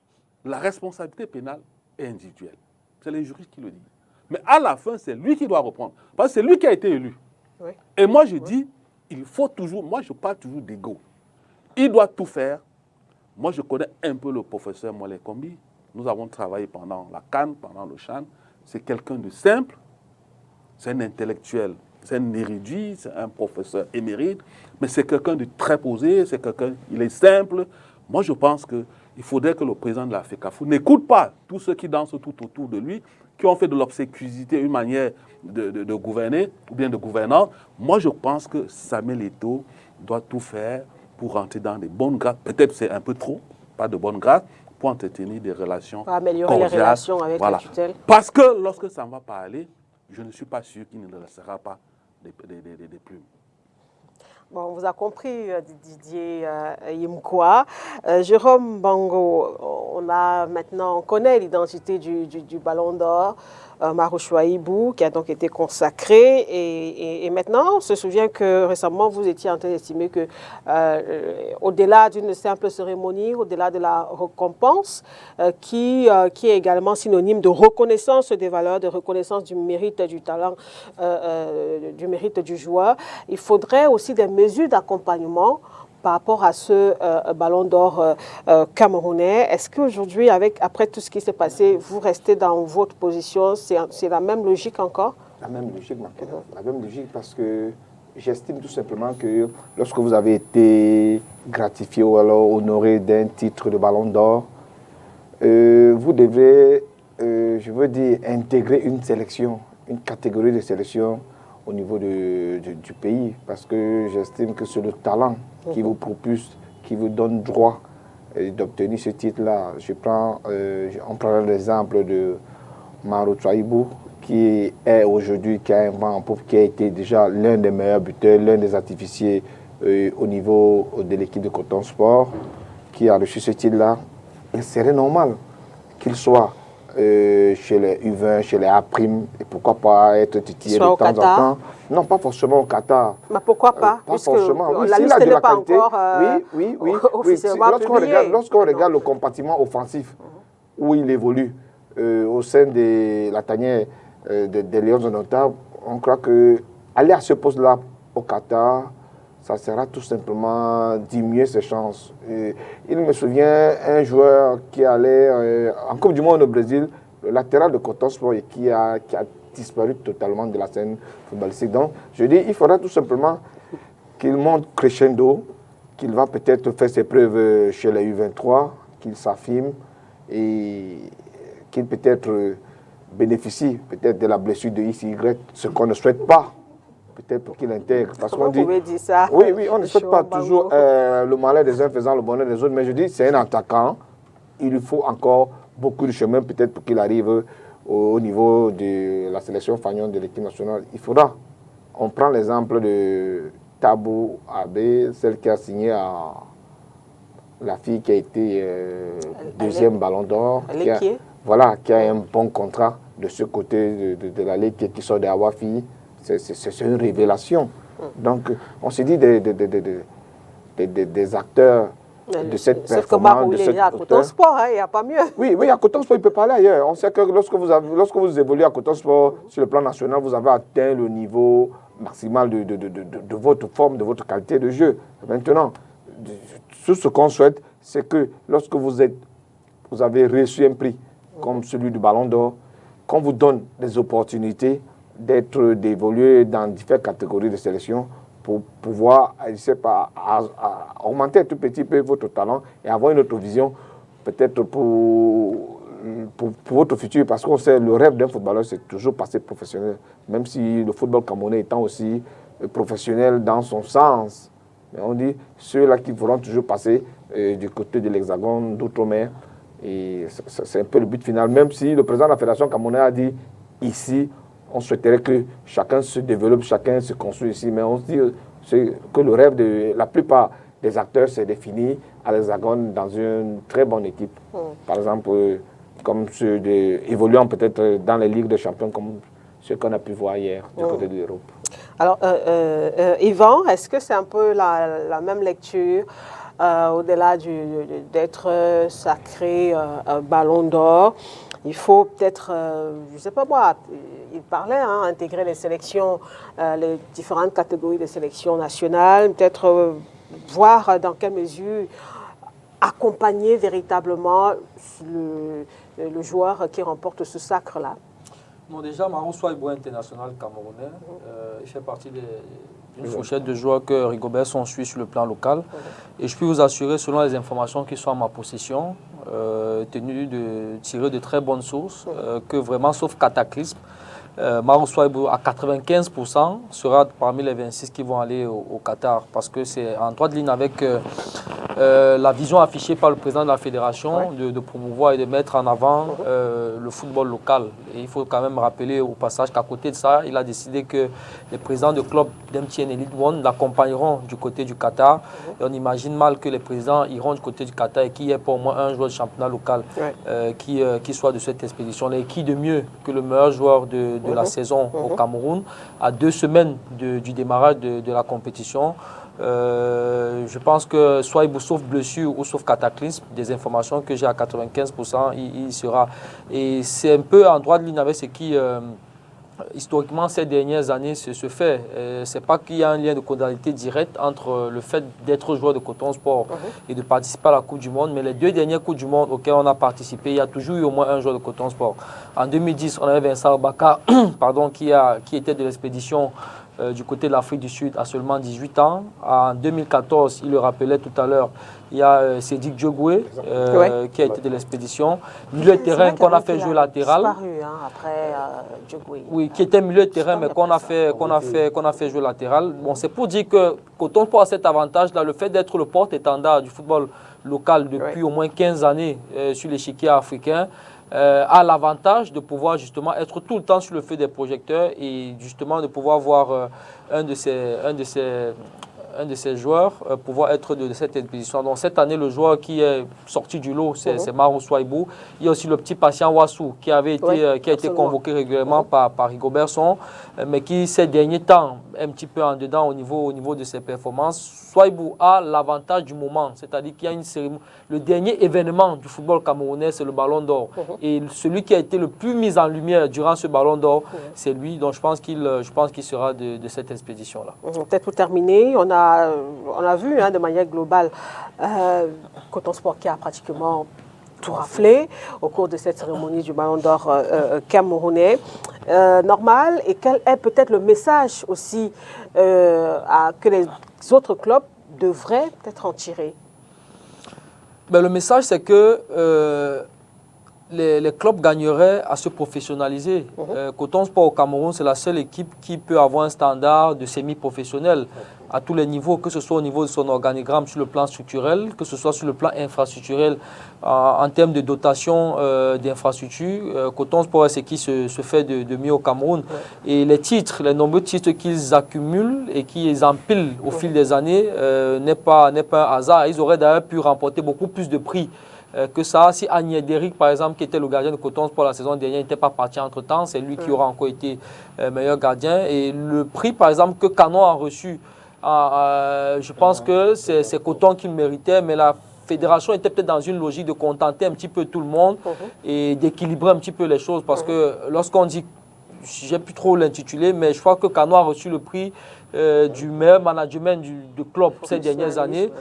la responsabilité pénale est individuelle. C'est les juristes qui le disent. Mais à la fin, c'est lui qui doit reprendre. Parce que c'est lui qui a été élu. Oui. Et moi, je dis, il faut toujours... Moi, je parle toujours d'ego. Il doit tout faire. Moi, je connais un peu le professeur Mollet Kombi. Nous avons travaillé pendant la CAN, pendant le CHAN. C'est quelqu'un de simple. C'est un intellectuel. C'est un érudit, c'est un professeur émérite. Mais c'est quelqu'un de très posé. C'est quelqu'un... Il est simple. Moi, je pense qu'il faudrait que le président de la FECAFOOT n'écoute pas tous ceux qui dansent tout autour de lui, qui ont fait de l'obsécurité une manière de gouverner ou bien de gouvernance. Moi, je pense que Samuel Eto'o doit tout faire pour rentrer dans des bonnes grâces. Peut-être c'est un peu trop, pas de bonnes grâces, pour entretenir des relations pour améliorer les relations avec la tutelle. Parce que lorsque ça ne va pas aller, je ne suis pas sûr qu'il ne laissera pas des plumes. Bon, on vous a compris, Didier Yimkwa. Jérôme Bango, on connaît l'identité du Ballon d'Or, Marou Chouaïbou, qui a donc été consacré. Et maintenant, on se souvient que récemment, vous étiez en train d'estimer que, au-delà d'une simple cérémonie, au-delà de la récompense, qui est également synonyme de reconnaissance des valeurs, de reconnaissance du mérite, du talent, du mérite du joueur, il faudrait aussi des mesures d'accompagnement par rapport à ce Ballon d'Or camerounais. Est-ce qu'aujourd'hui, après tout ce qui s'est passé, vous restez dans votre position? C'est la même logique encore? La même logique, la même logique, parce que j'estime tout simplement que lorsque vous avez été gratifié ou alors honoré d'un titre de Ballon d'Or, vous devez, je veux dire, intégrer une sélection, une catégorie de sélection au niveau du pays, parce que j'estime que c'est le talent qui vous propulse, qui vous donne droit d'obtenir ce titre-là. On prend l'exemple de Marou Chouaïbou, qui est aujourd'hui, qui a un vent en poupe, qui a été déjà l'un des meilleurs buteurs, l'un des artificiers au niveau de l'équipe de Coton Sport, qui a reçu ce titre-là. Il serait normal qu'il soit chez les U20, chez les A', et pourquoi pas être titillé de temps en temps. Non, pas forcément au Qatar. Mais pourquoi pas? Pas forcément. Oui, la liste n'est pas encore oui. Lorsqu'on regarde le compartiment offensif où il évolue au sein de la tanière des Lions indomptables, on croit qu'aller à ce poste-là au Qatar, ça sera tout simplement diminuer ses chances. Il me souvient un joueur qui allait en Coupe du Monde au Brésil, le latéral de Coton Sport, et qui a disparu totalement de la scène footballistique. Donc, je dis, il faudra tout simplement qu'il monte crescendo, qu'il va peut-être faire ses preuves chez les U23, qu'il s'affirme et qu'il peut-être bénéficie peut-être de la blessure de XY, ce qu'on ne souhaite pas. Peut-être pour qu'il intègre. Parce qu'on dit, dire ça? Oui, on ne souhaite pas toujours le malheur des uns faisant le bonheur des autres, mais je dis, c'est un attaquant. Il lui faut encore beaucoup de chemin, peut-être pour qu'il arrive au niveau de la sélection fanion de l'équipe nationale, il faudra. On prend l'exemple de Tabou Abe, celle qui a signé à la fille qui a été deuxième ballon d'or, qui a un bon contrat de ce côté de la Ligue qui sort de Awafi. C'est une révélation. Donc, on s'est dit des acteurs de cette performance. Sauf que à Coton Sport, il n'y a pas mieux. Oui, à Coton Sport, il peut pas aller ailleurs. On sait que lorsque vous évoluez à Coton Sport, sur le plan national, vous avez atteint le niveau maximal de votre forme, de votre qualité de jeu. Maintenant, tout ce qu'on souhaite, c'est que lorsque vous avez reçu un prix comme celui du Ballon d'Or, qu'on vous donne des opportunités d'évoluer dans différentes catégories de sélection pour pouvoir, je sais pas, augmenter un tout petit peu votre talent et avoir une autre vision peut-être pour votre futur, parce qu'on sait le rêve d'un footballeur, c'est toujours passer professionnel, même si le football camerounais étant aussi professionnel dans son sens. Mais on dit ceux-là qui pourront toujours passer du côté de l'Hexagone, d'outre-mer, et c'est un peu le but final, même si le président de la Fédération camerounaise a dit ici, on souhaiterait que chacun se développe, chacun se construit ici, mais on se dit que le rêve de la plupart des acteurs s'est défini à l'Hexagone dans une très bonne équipe. Par exemple, comme ceux évoluant peut-être dans les ligues de champions, comme ceux qu'on a pu voir hier du côté de l'Europe. Alors, Yvan, est-ce que c'est un peu la même lecture au-delà d'être sacré Ballon d'Or? Il faut peut-être, je ne sais pas moi, il parlait, intégrer les sélections, les différentes catégories de sélections nationales, peut-être voir dans quelle mesure accompagner véritablement le joueur qui remporte ce sacre-là. Bon, déjà, Marou Souaibou international camerounais, il fait partie d'une fourchette de joueurs que Rigobert Song suit sur le plan local. Et je peux vous assurer, selon les informations qui sont à ma possession, tenu de tirer de très bonnes sources, que vraiment, sauf cataclysme, Marou Souaibou à 95% sera parmi les 26 qui vont aller au Qatar, parce que c'est en droite ligne avec la vision affichée par le président de la fédération de promouvoir et de mettre en avant le football local. Et il faut quand même rappeler au passage qu'à côté de ça, il a décidé que les présidents de clubs d'MTN Elite One l'accompagneront du côté du Qatar. Et on imagine mal que les présidents iront du côté du Qatar et qu'il y ait pas au moins un joueur de championnat local qui soit de cette expédition-là. Et qui de mieux que le meilleur joueur de la saison au Cameroun, à 2 semaines du démarrage de la compétition. Je pense que soit sauf blessure ou sauf cataclysme, des informations que j'ai à 95%, il sera. Et c'est un peu en droit de ligne avec ce qui, historiquement, ces dernières années se fait. Ce n'est pas qu'il y a un lien de causalité direct entre le fait d'être joueur de Coton Sport et de participer à la Coupe du Monde, mais les 2 dernières Coupes du Monde auxquelles on a participé, il y a toujours eu au moins un joueur de Coton Sport. En 2010, on avait Vincent Obaka qui était de l'expédition du côté de l'Afrique du Sud à seulement 18 ans. En 2014, il le rappelait tout à l'heure, il y a Cédric Diogoué qui a été de l'expédition. Milieu de terrain qu'on a fait jouer latéral. Après Diogoué. Oui, qui était milieu de terrain, mais qu'on a fait jouer latéral. Bon, c'est pour dire que Coton Sport a cet avantage-là, le fait d'être le porte-étendard du football local depuis au moins 15 années sur l'échiquier africain, a l'avantage de pouvoir justement être tout le temps sur le feu des projecteurs et justement de pouvoir voir un de ces joueurs pouvoir être de cette expédition. Donc cette année, le joueur qui est sorti du lot, c'est Marou Souaibou. Il y a aussi le petit patient Wassou qui a été convoqué régulièrement par Rigobert Song, mais qui ces derniers temps, un petit peu en dedans au niveau de ses performances. Souaibou a l'avantage du moment, c'est-à-dire qu'il y a une cérémonie. Le dernier événement du football camerounais, c'est le Ballon d'Or. Et celui qui a été le plus mis en lumière durant ce Ballon d'Or, c'est lui. Donc je pense qu'il sera de cette expédition-là. Peut-être pour terminer, on a vu de manière globale Coton Sport qui a pratiquement tout raflé au cours de cette cérémonie du Ballon d'Or camerounais. Normal, et quel est peut-être le message aussi que les autres clubs devraient peut-être en tirer? Le message, c'est que les clubs gagneraient à se professionnaliser. Coton Sport au Cameroun, c'est la seule équipe qui peut avoir un standard de semi-professionnel à tous les niveaux, que ce soit au niveau de son organigramme sur le plan structurel, que ce soit sur le plan infrastructurel, en termes de dotation d'infrastructures. Coton Sport, c'est qui se fait de mieux au Cameroun. Et les titres, les nombreux titres qu'ils accumulent et qu'ils empilent au fil des années n'est pas un hasard. Ils auraient d'ailleurs pu remporter beaucoup plus de prix que ça. Si Agnès Derrick, par exemple, qui était le gardien de Coton Sport la saison dernière, n'était pas parti entre-temps, c'est lui qui aura encore été meilleur gardien. Et le prix, par exemple, que Canon a reçu, je pense que c'est Coton qui le méritait, mais la fédération était peut-être dans une logique de contenter un petit peu tout le monde et d'équilibrer un petit peu les choses. Parce que lorsqu'on dit, j'ai plus trop l'intitulé, mais je crois que Canon a reçu le prix du meilleur management du club ces dernières années.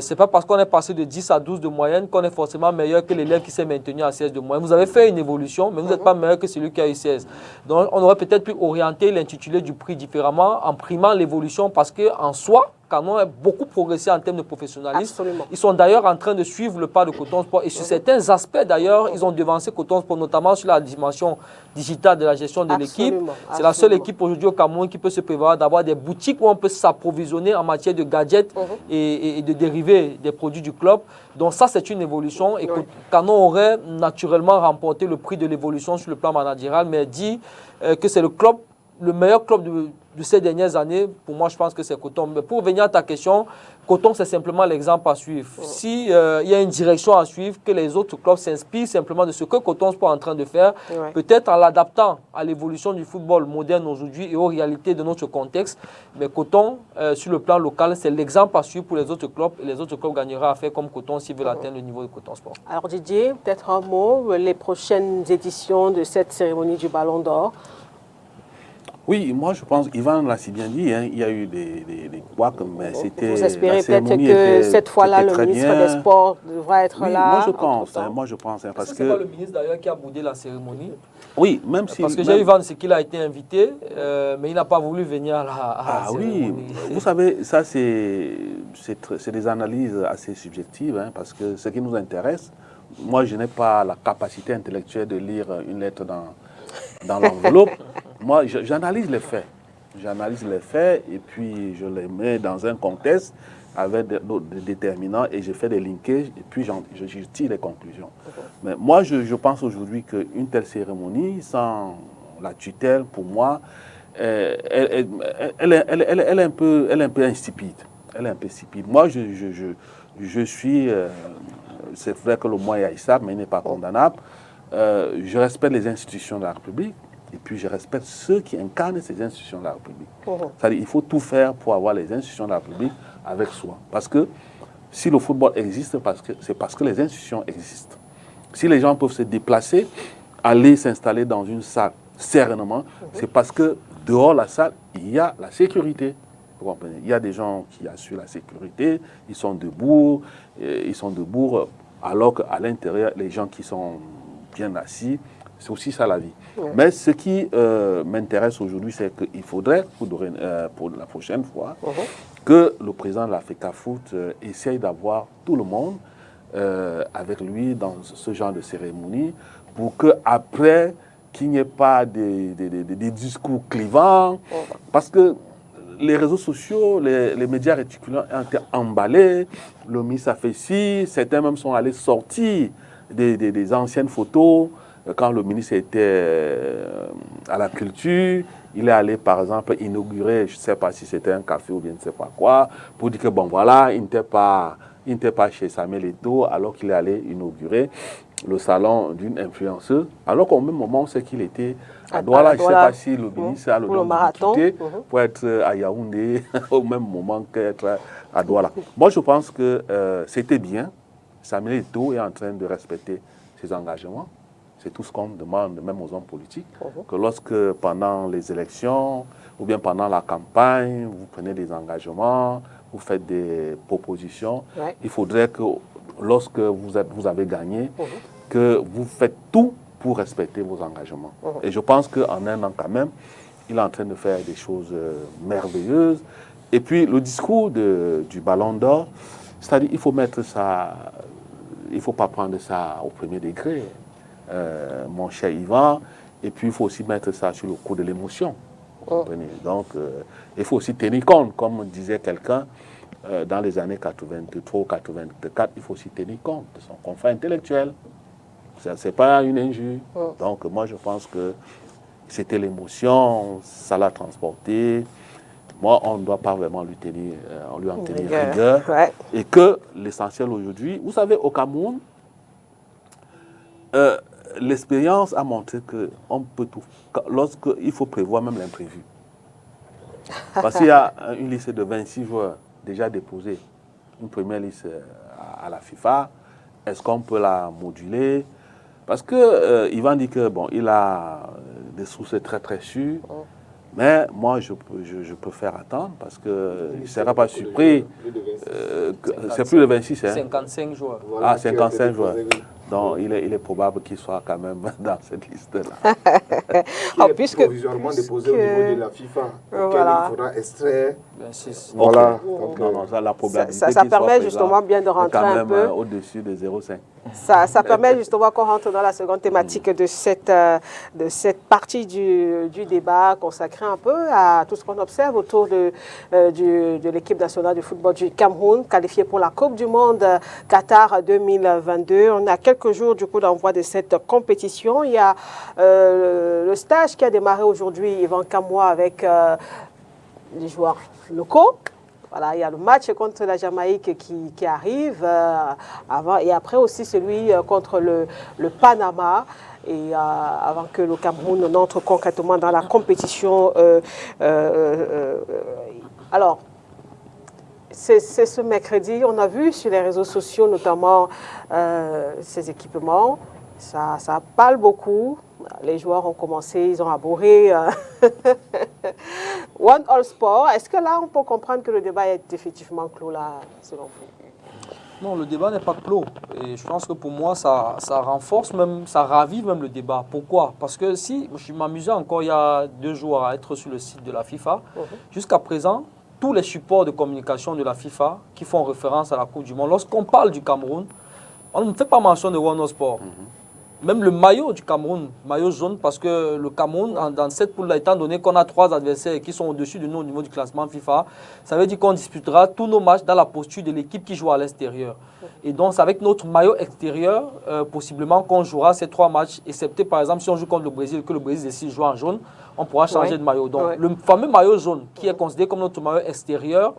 C'est pas parce qu'on est passé de 10 à 12 de moyenne qu'on est forcément meilleur que l'élève qui s'est maintenu à 16 de moyenne. Vous avez fait une évolution, mais vous n'êtes pas meilleur que celui qui a eu 16. Donc on aurait peut-être pu orienter l'intitulé du prix différemment en primant l'évolution parce qu'en soi, Canon a beaucoup progressé en termes de professionnalisme. Absolument. Ils sont d'ailleurs en train de suivre le pas de Coton Sport. Et sur certains aspects, d'ailleurs, ils ont devancé Coton Sport, notamment sur la dimension digitale de la gestion de l'équipe. C'est la seule équipe aujourd'hui au Cameroun qui peut se prévoir d'avoir des boutiques où on peut s'approvisionner en matière de gadgets et de dérivés des produits du club. Donc ça, c'est une évolution. Et Canon aurait naturellement remporté le prix de l'évolution sur le plan managérial, mais dit que c'est le meilleur club de ces dernières années. Pour moi, je pense que c'est Coton. Mais pour revenir à ta question, Coton, c'est simplement l'exemple à suivre. S'il y a une direction à suivre, que les autres clubs s'inspirent simplement de ce que Coton Sport est en train de faire, peut-être en l'adaptant à l'évolution du football moderne aujourd'hui et aux réalités de notre contexte. Mais Coton, sur le plan local, c'est l'exemple à suivre pour les autres clubs. Et les autres clubs gagneraient à faire comme Coton s'ils veulent atteindre le niveau de Coton Sport. Alors Didier, peut-être un mot, les prochaines éditions de cette cérémonie du Ballon d'Or. Oui, moi je pense, Yvan l'a si bien dit, hein, il y a eu des couacs, mais c'était... Vous espérez peut-être que cette fois-là, le ministre des Sports devra être là? Moi je pense, hein, parce que... C'est pas le ministre d'ailleurs qui a boudé la cérémonie. Oui, même si... Parce que j'ai eu Van, c'est qu'il a été invité, mais il n'a pas voulu venir à la cérémonie. Oui, vous savez, ça c'est des analyses assez subjectives, hein, parce que ce qui nous intéresse, moi je n'ai pas la capacité intellectuelle de lire une lettre dans l'enveloppe. Moi, j'analyse les faits. J'analyse les faits et puis je les mets dans un contexte avec des déterminants et je fais des linkages et puis je tire les conclusions. Mais moi, je pense aujourd'hui qu'une telle cérémonie, sans la tutelle, pour moi, elle est un peu insipide. Elle est un peu insipide. Moi, je suis... c'est vrai que le mot est haïssable, mais il n'est pas condamnable. Je respecte les institutions de la République. Et puis je respecte ceux qui incarnent ces institutions de la République. C'est-à-dire qu'il faut tout faire pour avoir les institutions de la République avec soi. Parce que si le football existe, c'est parce que les institutions existent. Si les gens peuvent se déplacer, aller s'installer dans une salle sereinement, c'est parce que dehors de la salle, il y a la sécurité. Vous comprenez? Il y a des gens qui assurent la sécurité, ils sont debout, alors qu'à l'intérieur, les gens qui sont bien assis, c'est aussi ça la vie. Mais ce qui m'intéresse aujourd'hui, c'est qu'il faudrait, pour la prochaine fois, que le président de l'Africa Foot essaye d'avoir tout le monde avec lui dans ce genre de cérémonie pour qu'après, qu'il n'y ait pas des discours clivants. Parce que les réseaux sociaux, les médias réticulants ont été emballés, le ministre a fait ci, certains même sont allés sortir des anciennes photos. Quand le ministre était à la culture, il est allé par exemple inaugurer, je ne sais pas si c'était un café ou bien je ne sais pas quoi, pour dire que bon voilà, il n'était pas chez Samuel Eto'o alors qu'il est allé inaugurer le salon d'une influenceuse. Alors qu'au même moment, on sait qu'il était à Douala. Je ne sais pas si le ministre a le don de quitter pour être à Yaoundé au même moment qu'être à Douala. Moi, je pense que c'était bien. Samuel Eto'o est en train de respecter ses engagements. C'est tout ce qu'on demande, même aux hommes politiques, que lorsque pendant les élections ou bien pendant la campagne, vous prenez des engagements, vous faites des propositions, il faudrait que lorsque vous avez gagné, que vous faites tout pour respecter vos engagements. Et je pense qu'en un an quand même, il est en train de faire des choses merveilleuses. Et puis le discours du Ballon d'Or, c'est-à-dire il faut mettre ça, il ne faut pas prendre ça au premier degré. mon cher Yvan. Et puis, il faut aussi mettre ça sur le coup de l'émotion. Vous comprenez? Donc, il faut aussi tenir compte, comme disait quelqu'un, dans les années 83 ou 84, il faut aussi tenir compte de son confort intellectuel. Ce n'est pas une injure. Donc, moi, je pense que c'était l'émotion, ça l'a transporté. Moi, on ne doit pas vraiment lui en tenir rigueur. Ouais. Et que l'essentiel aujourd'hui, vous savez, au Cameroun, l'expérience a montré qu'on peut tout. Lorsqu'il faut prévoir même l'imprévu. Parce qu'il y a une liste de 26 joueurs déjà déposés, une première liste à la FIFA. Est-ce qu'on peut la moduler? Parce que Yvan dit que bon, il a des sources très très sûres. Mais moi, je préfère attendre parce qu'il ne sera pas surpris. C'est plus de 26, hein? 55 joueurs. Voilà, ah, 55 joueurs. Donc, il est probable qu'il soit quand même dans cette liste-là. Qui est provisoirement déposé au niveau de la FIFA, voilà. Il faudra extraire. 26. Voilà. Donc, non, ça, la probabilité ça permet justement bien de rentrer un un peu au-dessus de 0,5. Ça permet justement qu'on rentre dans la seconde thématique de cette partie du débat consacrée un peu à tout ce qu'on observe autour de l'équipe nationale de football du Cameroun, qualifiée pour la Coupe du Monde Qatar 2022. On a quelques jours du coup d'envoi de cette compétition. Il y a le stage qui a démarré aujourd'hui, Yvan Kamoa, avec les joueurs locaux. Voilà, il y a le match contre la Jamaïque qui arrive avant, et après aussi celui contre le Panama. Et avant que le Cameroun n'entre concrètement dans la compétition. Alors, c'est ce mercredi, on a vu sur les réseaux sociaux notamment ces équipements. Ça parle beaucoup. Les joueurs ont commencé, ils ont abhorré One All Sport. Est-ce que là, on peut comprendre que le débat est effectivement clos là, selon vous? Non, le débat n'est pas clos. Et je pense que pour moi, ça renforce même, ça ravive même le débat. Pourquoi? Parce que si je m'amusais encore il y a 2 jours à être sur le site de la FIFA, jusqu'à présent, tous les supports de communication de la FIFA qui font référence à la Coupe du Monde, lorsqu'on parle du Cameroun, on ne fait pas mention de One All Sport. Même le maillot du Cameroun, maillot jaune, parce que le Cameroun, dans cette poule-là, étant donné qu'on a 3 adversaires qui sont au-dessus de nous au niveau du classement FIFA, ça veut dire qu'on disputera tous nos matchs dans la posture de l'équipe qui joue à l'extérieur. Et donc, c'est avec notre maillot extérieur, possiblement qu'on jouera ces 3 matchs, excepté par exemple si on joue contre le Brésil, que le Brésil décide de jouer en jaune, on pourra changer de maillot. Donc, le fameux maillot jaune, qui est considéré comme notre maillot extérieur,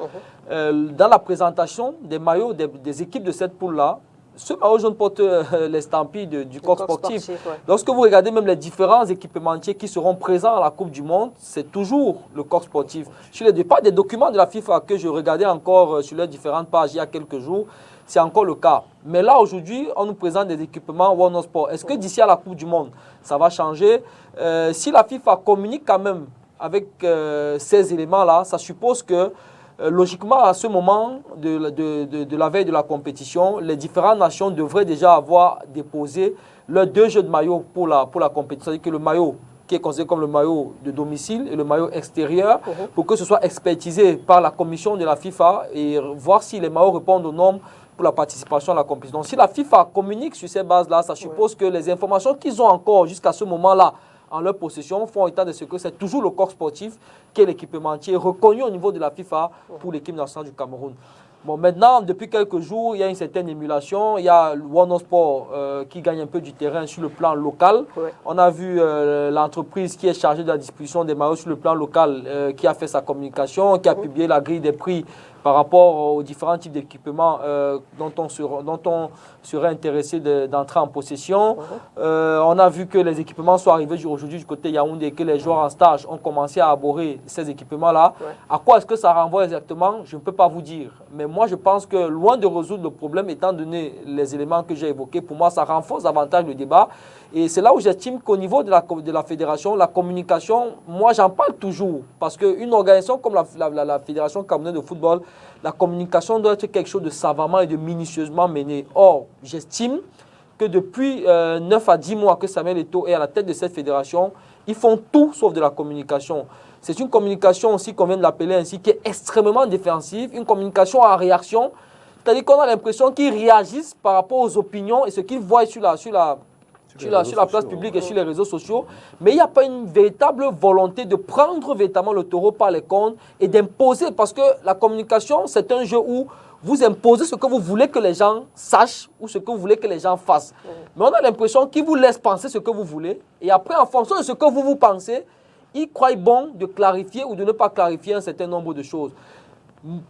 dans la présentation des maillots des équipes de cette poule-là, ce maillot jaune porte l'estampille du corps sportif. Lorsque vous regardez même les différents équipementiers qui seront présents à la Coupe du Monde, c'est toujours le corps sportif. Sur les des documents de la FIFA que je regardais encore sur les différentes pages il y a quelques jours, c'est encore le cas. Mais là, aujourd'hui, on nous présente des équipements One All Sport. Est-ce que d'ici à la Coupe du Monde, ça va changer? Si la FIFA communique quand même avec ces éléments-là, ça suppose que logiquement, à ce moment de la veille de la compétition, les différentes nations devraient déjà avoir déposé leurs 2 jeux de maillot pour la compétition. C'est-à-dire que le maillot qui est considéré comme le maillot de domicile et le maillot extérieur, pour que ce soit expertisé par la commission de la FIFA et voir si les maillots répondent aux normes pour la participation à la compétition. Donc, si la FIFA communique sur ces bases-là, ça suppose que les informations qu'ils ont encore jusqu'à ce moment-là en leur possession font état de ce que c'est toujours le corps sportif qui est l'équipementier reconnu au niveau de la FIFA pour l'équipe nationale du Cameroun. Bon, maintenant, depuis quelques jours, il y a une certaine émulation. Il y a One All Sport qui gagne un peu du terrain sur le plan local. On a vu l'entreprise qui est chargée de la distribution des maillots sur le plan local qui a fait sa communication, qui a publié la grille des prix par rapport aux différents types d'équipements dont on serait intéressé d'entrer en possession. On a vu que les équipements sont arrivés aujourd'hui du côté Yaoundé et que les joueurs en stage ont commencé à aborder ces équipements-là. À quoi est-ce que ça renvoie exactement? Je ne peux pas vous dire. Mais moi, je pense que loin de résoudre le problème, étant donné les éléments que j'ai évoqués, pour moi, ça renforce davantage le débat. Et c'est là où j'estime qu'au niveau de la fédération, la communication, moi, j'en parle toujours. Parce qu'une organisation comme la Fédération camerounaise de football, la communication doit être quelque chose de savamment et de minutieusement mené. Or, j'estime que depuis 9 à 10 mois que Samuel Eto'o est à la tête de cette fédération, ils font tout sauf de la communication. C'est une communication aussi, qu'on vient de l'appeler ainsi, qui est extrêmement défensive, une communication en réaction. C'est-à-dire qu'on a l'impression qu'ils réagissent par rapport aux opinions et ce qu'ils voient sur sur la place publique et sur les réseaux sociaux, mais il n'y a pas une véritable volonté de prendre véritablement le taureau par les cornes et d'imposer, parce que la communication, c'est un jeu où vous imposez ce que vous voulez que les gens sachent ou ce que vous voulez que les gens fassent. Mais on a l'impression qu'ils vous laissent penser ce que vous voulez, et après, en fonction de ce que vous pensez, ils croient bon de clarifier ou de ne pas clarifier un certain nombre de choses.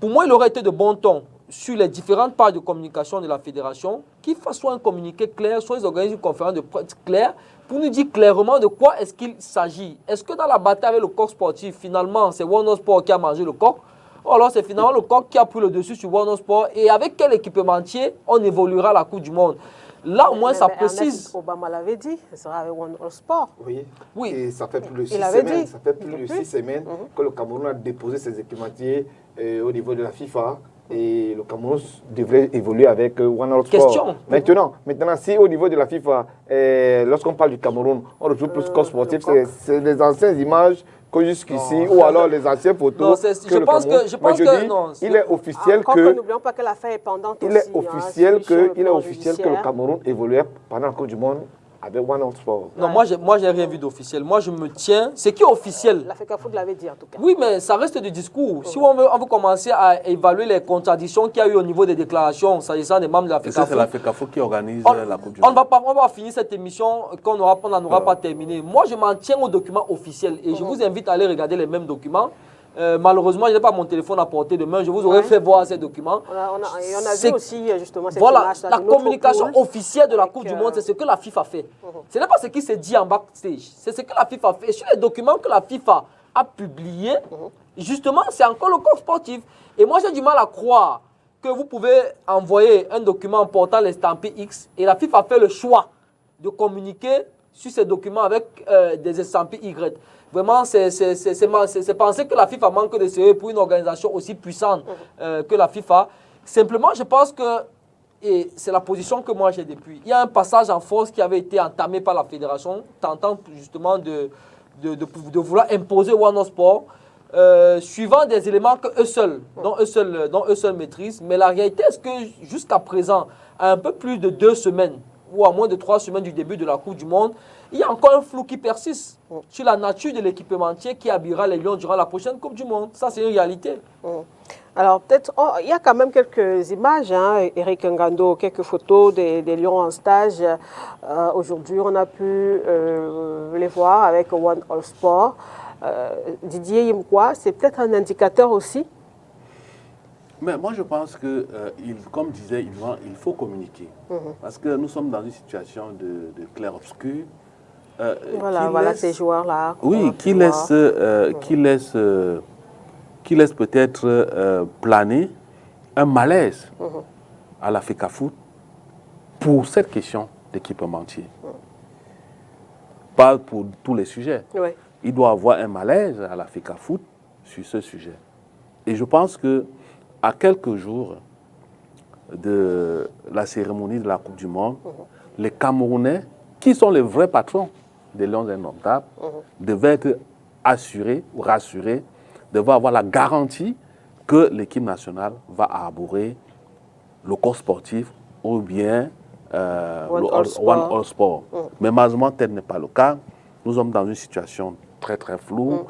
Pour moi, il aurait été de bon ton sur les différentes parts de communication de la fédération, qu'ils fassent soit un communiqué clair, soit ils organisent une conférence de presse claire pour nous dire clairement de quoi est-ce qu'il s'agit. Est-ce que dans la bataille avec le coq sportif, finalement, c'est Warner Sport qui a mangé le coq, ou alors c'est finalement le coq qui a pris le dessus sur Warner Sport, et avec quel équipementier on évoluera à la Coupe du Monde? Là, au moins, ça précise. Ernest Obama l'avait dit, ce sera avec One All Sport. Oui. Et ça fait plus de 6 semaines. Ça fait plus de 6 semaines que le Cameroun a déposé ses équipementiers au niveau de la FIFA. Et le Cameroun devrait évoluer avec One All Sport. Maintenant, si au niveau de la FIFA, lorsqu'on parle du Cameroun, on retrouve plus qu'au sportif, c'est les anciennes images que jusqu'ici, ou alors les anciennes photos. Non, je pense que non. Il est officiel n'oublions pas que l'affaire est pendante aussi. Il est officiel que le Cameroun évoluait pendant la Coupe du Monde avec One All Sport. Non, moi, j'ai rien vu d'officiel. Moi, je me tiens. C'est qui est officiel? La FECAFOOT l'avait dit en tout cas. Oui, mais ça reste du discours. Si on veut commencer à évaluer les contradictions qu'il y a eu au niveau des déclarations s'agissant des membres de la FECAFOOT. C'est la FECAFOOT qui organise la Coupe du Monde. On va finir cette émission qu'on n'en aura pas terminé. Moi, je m'en tiens aux documents officiels et je vous invite à aller regarder les mêmes documents. Malheureusement, je n'ai pas mon téléphone à portée de main. Je vous aurais fait voir ces documents. On a vu aussi justement cette voilà, image. La communication officielle de la Coupe du Monde, c'est ce que la FIFA fait. Ce n'est pas ce qui s'est dit en backstage. C'est ce que la FIFA fait. Et sur les documents que la FIFA a publiés, justement, c'est encore le corps sportif. Et moi, j'ai du mal à croire que vous pouvez envoyer un document portant l'estampille X et la FIFA fait le choix de communiquer sur ces documents avec des estampilles Y. Vraiment, c'est penser que la FIFA manque de sérieux pour une organisation aussi puissante que la FIFA. Simplement, je pense que, et c'est la position que moi j'ai depuis, il y a un passage en force qui avait été entamé par la fédération, tentant justement de vouloir imposer One Sport, suivant des éléments dont eux seuls maîtrisent. Mais la réalité, est-ce que jusqu'à présent, à un peu plus de 2 semaines, ou à moins de 3 semaines du début de la Coupe du Monde, il y a encore un flou qui persiste sur la nature de l'équipementier qui habillera les Lions durant la prochaine Coupe du Monde. Ça, c'est une réalité. Alors, peut-être, il y a quand même quelques images, Eric Ngando, quelques photos des Lions en stage. Aujourd'hui, on a pu les voir avec One All Sport. Didier Yimkwa, c'est peut-être un indicateur aussi. Mais moi, je pense que, comme disait Yvan, il faut communiquer. Parce que nous sommes dans une situation de clair-obscur. Voilà ces joueurs-là. Oui, qui laisse peut-être planer un malaise à la FECAFOOT pour cette question d'équipementier. Pas pour tous les sujets. Oui. Il doit avoir un malaise à la FECAFOOT sur ce sujet. Et je pense que à quelques jours de la cérémonie de la Coupe du Monde, les Camerounais, qui sont les vrais patrons des Lions indomptables, devaient être assurés ou rassurés, devaient avoir la garantie que l'équipe nationale va arborer le corps sportif ou bien One All Sport. Mais malheureusement, tel n'est pas le cas. Nous sommes dans une situation très très floue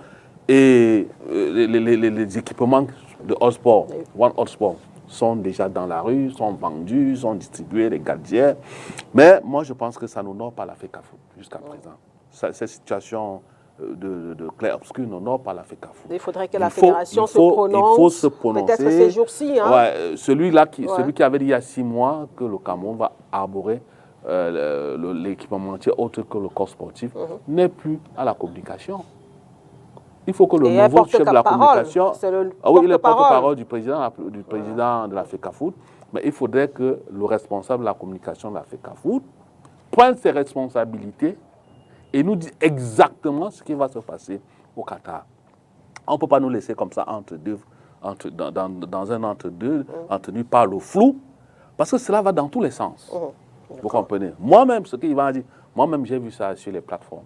et les équipements de All Sport, One All Sport, sont déjà dans la rue, sont vendus, sont distribués, les gadgets. Mais moi, je pense que ça n'honore pas la FECAFOOT jusqu'à présent. Cette situation de clair-obscur n'honore pas la FECAFOOT. Il faudrait que la fédération se prononce. Il faut se prononcer. Peut-être ces jours-ci. Celui qui avait dit il y a 6 mois que le Cameroun va arborer l'équipementier autre que le corps sportif n'est plus à la communication. Il faut que le nouveau chef de la communication... il est porte-parole du président de la FECAFOOT, mais il faudrait que le responsable de la communication de la FECAFOOT prenne ses responsabilités et nous dise exactement ce qui va se passer au Qatar. On ne peut pas nous laisser comme ça dans un entre-deux, entretenu par le flou, parce que cela va dans tous les sens. Vous comprenez? Moi-même, ce qu'il va dire, moi-même j'ai vu ça sur les plateformes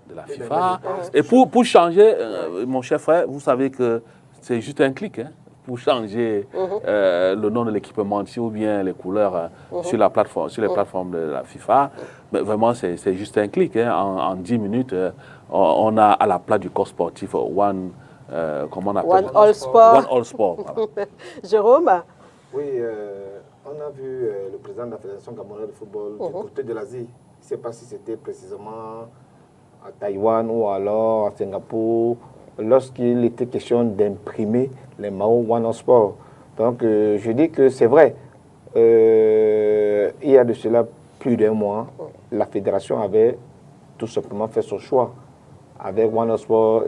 de la FIFA. Et pour changer, mon cher frère, vous savez que c'est juste un clic. pour changer le nom de l'équipementier ou bien les couleurs sur les plateformes de la FIFA. Mais vraiment, c'est juste un clic. Hein. En 10 minutes, on a à la place du corps sportif comment on appelle One All Sport. One All Sport. Voilà. Jérôme? Oui, on a vu le président de la Fédération camerounaise de football du côté de l'Asie. Je ne sais pas si c'était précisément à Taïwan ou alors à Singapour, lorsqu'il était question d'imprimer les maillots One All Sport. Donc, je dis que c'est vrai. Il y a de cela plus d'un mois, la fédération avait tout simplement fait son choix avec One All Sport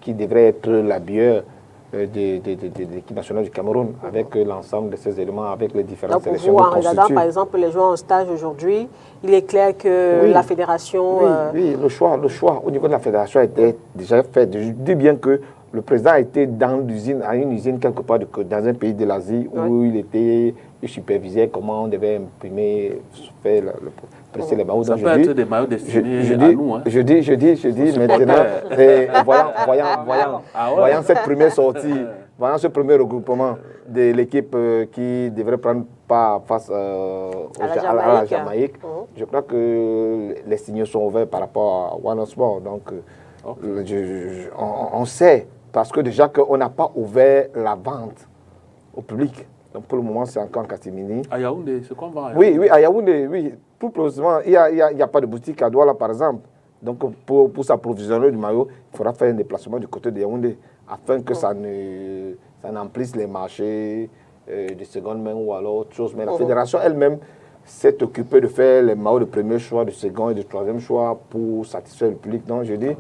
qui devrait être la bière de l'équipe nationale du Cameroun, avec l'ensemble de ces éléments, avec les différentes sélections. Donc, en regardant par exemple les joueurs en stage aujourd'hui, il est clair que la fédération... Oui, le choix au niveau de la fédération était déjà fait. Je dis bien que le président a été dans une usine quelque part dans un pays de l'Asie où il supervisait comment on devait imprimer, faire presser les maillots. Ça peut être des maillots destinés à nous. Hein. Je dis maintenant, voyant cette première sortie, voyant ce premier regroupement de l'équipe qui devrait prendre part face à la Jamaïque, je crois que les signaux sont ouverts par rapport à One All Sport. Donc, on sait, parce que déjà qu'on n'a pas ouvert la vente au public. Donc pour le moment, c'est encore en catimini. À Yaoundé, c'est qu'on vend à Yaoundé? Oui, à Yaoundé, oui. Tout précisément, il n'y a pas de boutique à Douala, par exemple. Donc pour s'approvisionner du maillot, il faudra faire un déplacement du côté de Yaoundé, afin que ça n'emplisse les marchés de seconde main ou alors autre chose. Mais la fédération elle-même s'est occupée de faire les maillots de premier choix, de second et de troisième choix pour satisfaire le public. Donc je dis,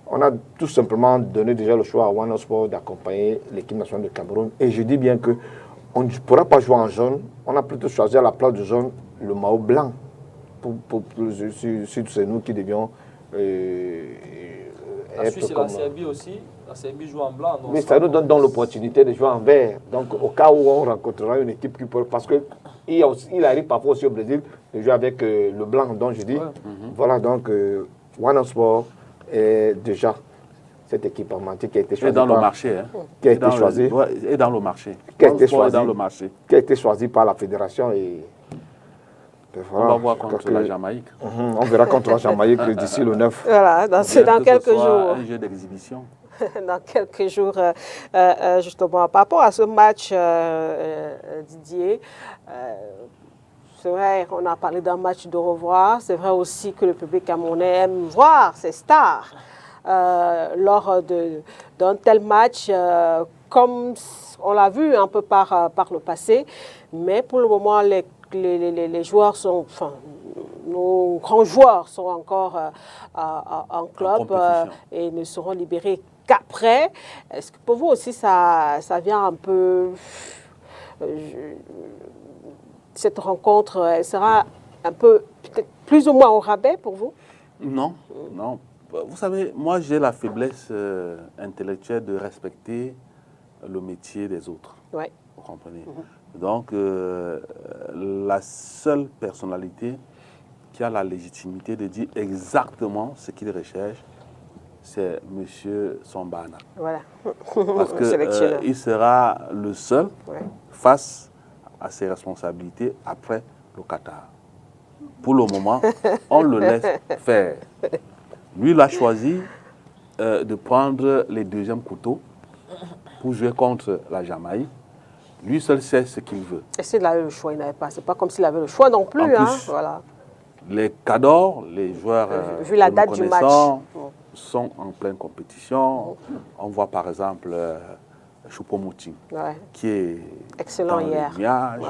on a tout simplement donné déjà le choix à One All Sport d'accompagner l'équipe nationale de Cameroun. Et je dis bien que on ne pourra pas jouer en jaune. On a plutôt choisi à la place du jaune le maillot blanc. C'est nous qui devions la Suisse et la Serbie aussi. La Serbie joue en blanc. Oui, ça nous donne donc l'opportunité de jouer en vert. Donc au cas où on rencontrera une équipe qui peut... Parce qu'il arrive parfois aussi au Brésil de jouer avec le blanc. Donc je dis, voilà, donc One All Sport est déjà... cet équipement qui a été choisi. Et dans le marché. Hein. Qui a été choisi. Et dans le marché. Qui a été choisi dans le marché. Qui a été choisi par la fédération. Et voilà, on va voir contre la Jamaïque. On verra contre la Jamaïque d'ici le 9. Voilà, c'est dans quelques jours. Un jeu d'exhibition. Dans quelques jours, justement. Par rapport à ce match, Didier, c'est vrai, on a parlé d'un match de revoir. C'est vrai aussi que le public camerounais aime voir ses stars. Lors d'un tel match, comme on l'a vu un peu par le passé. Mais pour le moment, les joueurs sont, nos grands joueurs sont encore en club et ne seront libérés qu'après. Est-ce que pour vous aussi, ça vient un peu... cette rencontre, elle sera un peu, peut-être plus ou moins au rabais pour vous? Non. Vous savez, moi j'ai la faiblesse intellectuelle de respecter le métier des autres. Oui. Vous comprenez? Donc, la seule personnalité qui a la légitimité de dire exactement ce qu'il recherche, c'est M. Sombana. Voilà. Parce qu'il sera le seul face à ses responsabilités après le Qatar. Pour le moment, on le laisse faire. Lui, il a choisi de prendre les deuxièmes couteaux pour jouer contre la Jamaïque. Lui seul sait ce qu'il veut. Et s'il avait le choix, il n'avait pas. C'est pas comme s'il avait le choix non plus. En plus, voilà. Les cadors, les joueurs vu la date du match, sont en pleine compétition. On voit par exemple Choupo-Moting, qui est excellent dans hier. Les nuages,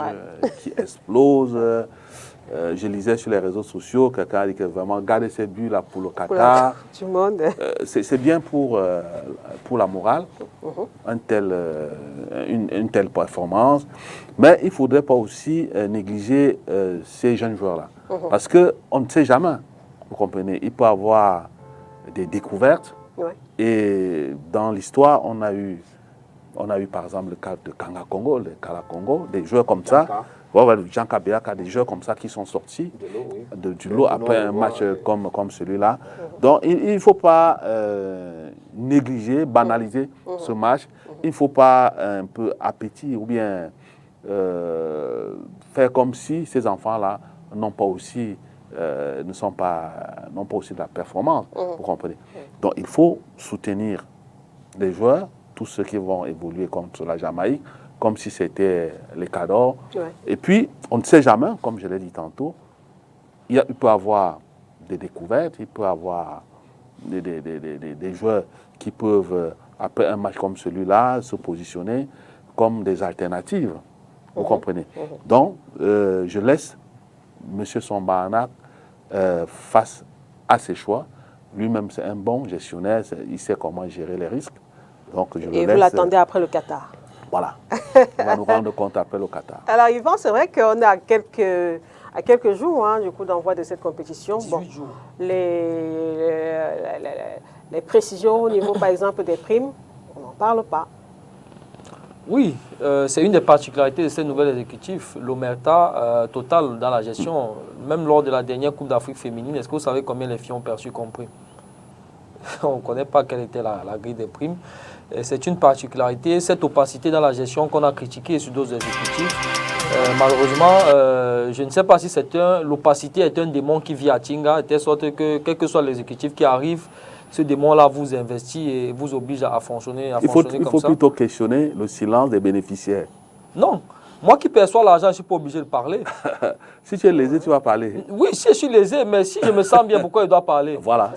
qui explose. Je lisais sur les réseaux sociaux, quelqu'un a dit que vraiment garder ses buts là pour le Qatar. Tout le monde. C'est bien pour la morale, une telle performance. Mais il ne faudrait pas aussi négliger ces jeunes joueurs-là. Parce qu'on ne sait jamais, vous comprenez, il peut y avoir des découvertes. Et dans l'histoire, on a eu par exemple le cas de Kanga Congo, le Kala Congo, des joueurs comme ça. Jean Kabeyaka, des joueurs comme ça qui sont sortis du lot après un match comme celui-là. Donc il ne faut pas négliger, banaliser ce match. Il ne faut pas un peu appétit ou bien faire comme si ces enfants-là n'ont pas aussi n'ont pas aussi de la performance, vous comprenez. Donc il faut soutenir les joueurs, tous ceux qui vont évoluer contre la Jamaïque, comme si c'était les Cadors. Et puis, on ne sait jamais, comme je l'ai dit tantôt, il peut y avoir des découvertes, il peut y avoir des joueurs qui peuvent, après un match comme celui-là, se positionner comme des alternatives. Vous comprenez. Donc, je laisse M. Sombarnak face à ses choix. Lui-même, c'est un bon gestionnaire, il sait comment gérer les risques. Donc, je le laisse. Et vous l'attendez après le Qatar. Voilà. On va nous rendre compte après le Qatar. Alors, Yvan, c'est vrai qu'on est à quelques jours du coup d'envoi de cette compétition. 18 jours. Les précisions au niveau, par exemple, des primes, on n'en parle pas. Oui, c'est une des particularités de ces nouvelles exécutifs, l'omerta totale dans la gestion. Même lors de la dernière Coupe d'Afrique féminine, est-ce que vous savez combien les filles ont perçu comme prime? On ne connaît pas quelle était la grille des primes. C'est une particularité, cette opacité dans la gestion qu'on a critiquée sur d'autres exécutifs. Malheureusement, je ne sais pas si l'opacité est un démon qui vit à Tinga, de telle sorte que quel que soit l'exécutif qui arrive, ce démon-là vous investit et vous oblige à fonctionner, il faut plutôt questionner le silence des bénéficiaires. Non. Moi qui perçois l'argent, je ne suis pas obligé de parler. Si tu es lésé, tu vas parler. Oui, si je suis lésé, mais si je me sens bien, pourquoi je dois parler? Voilà.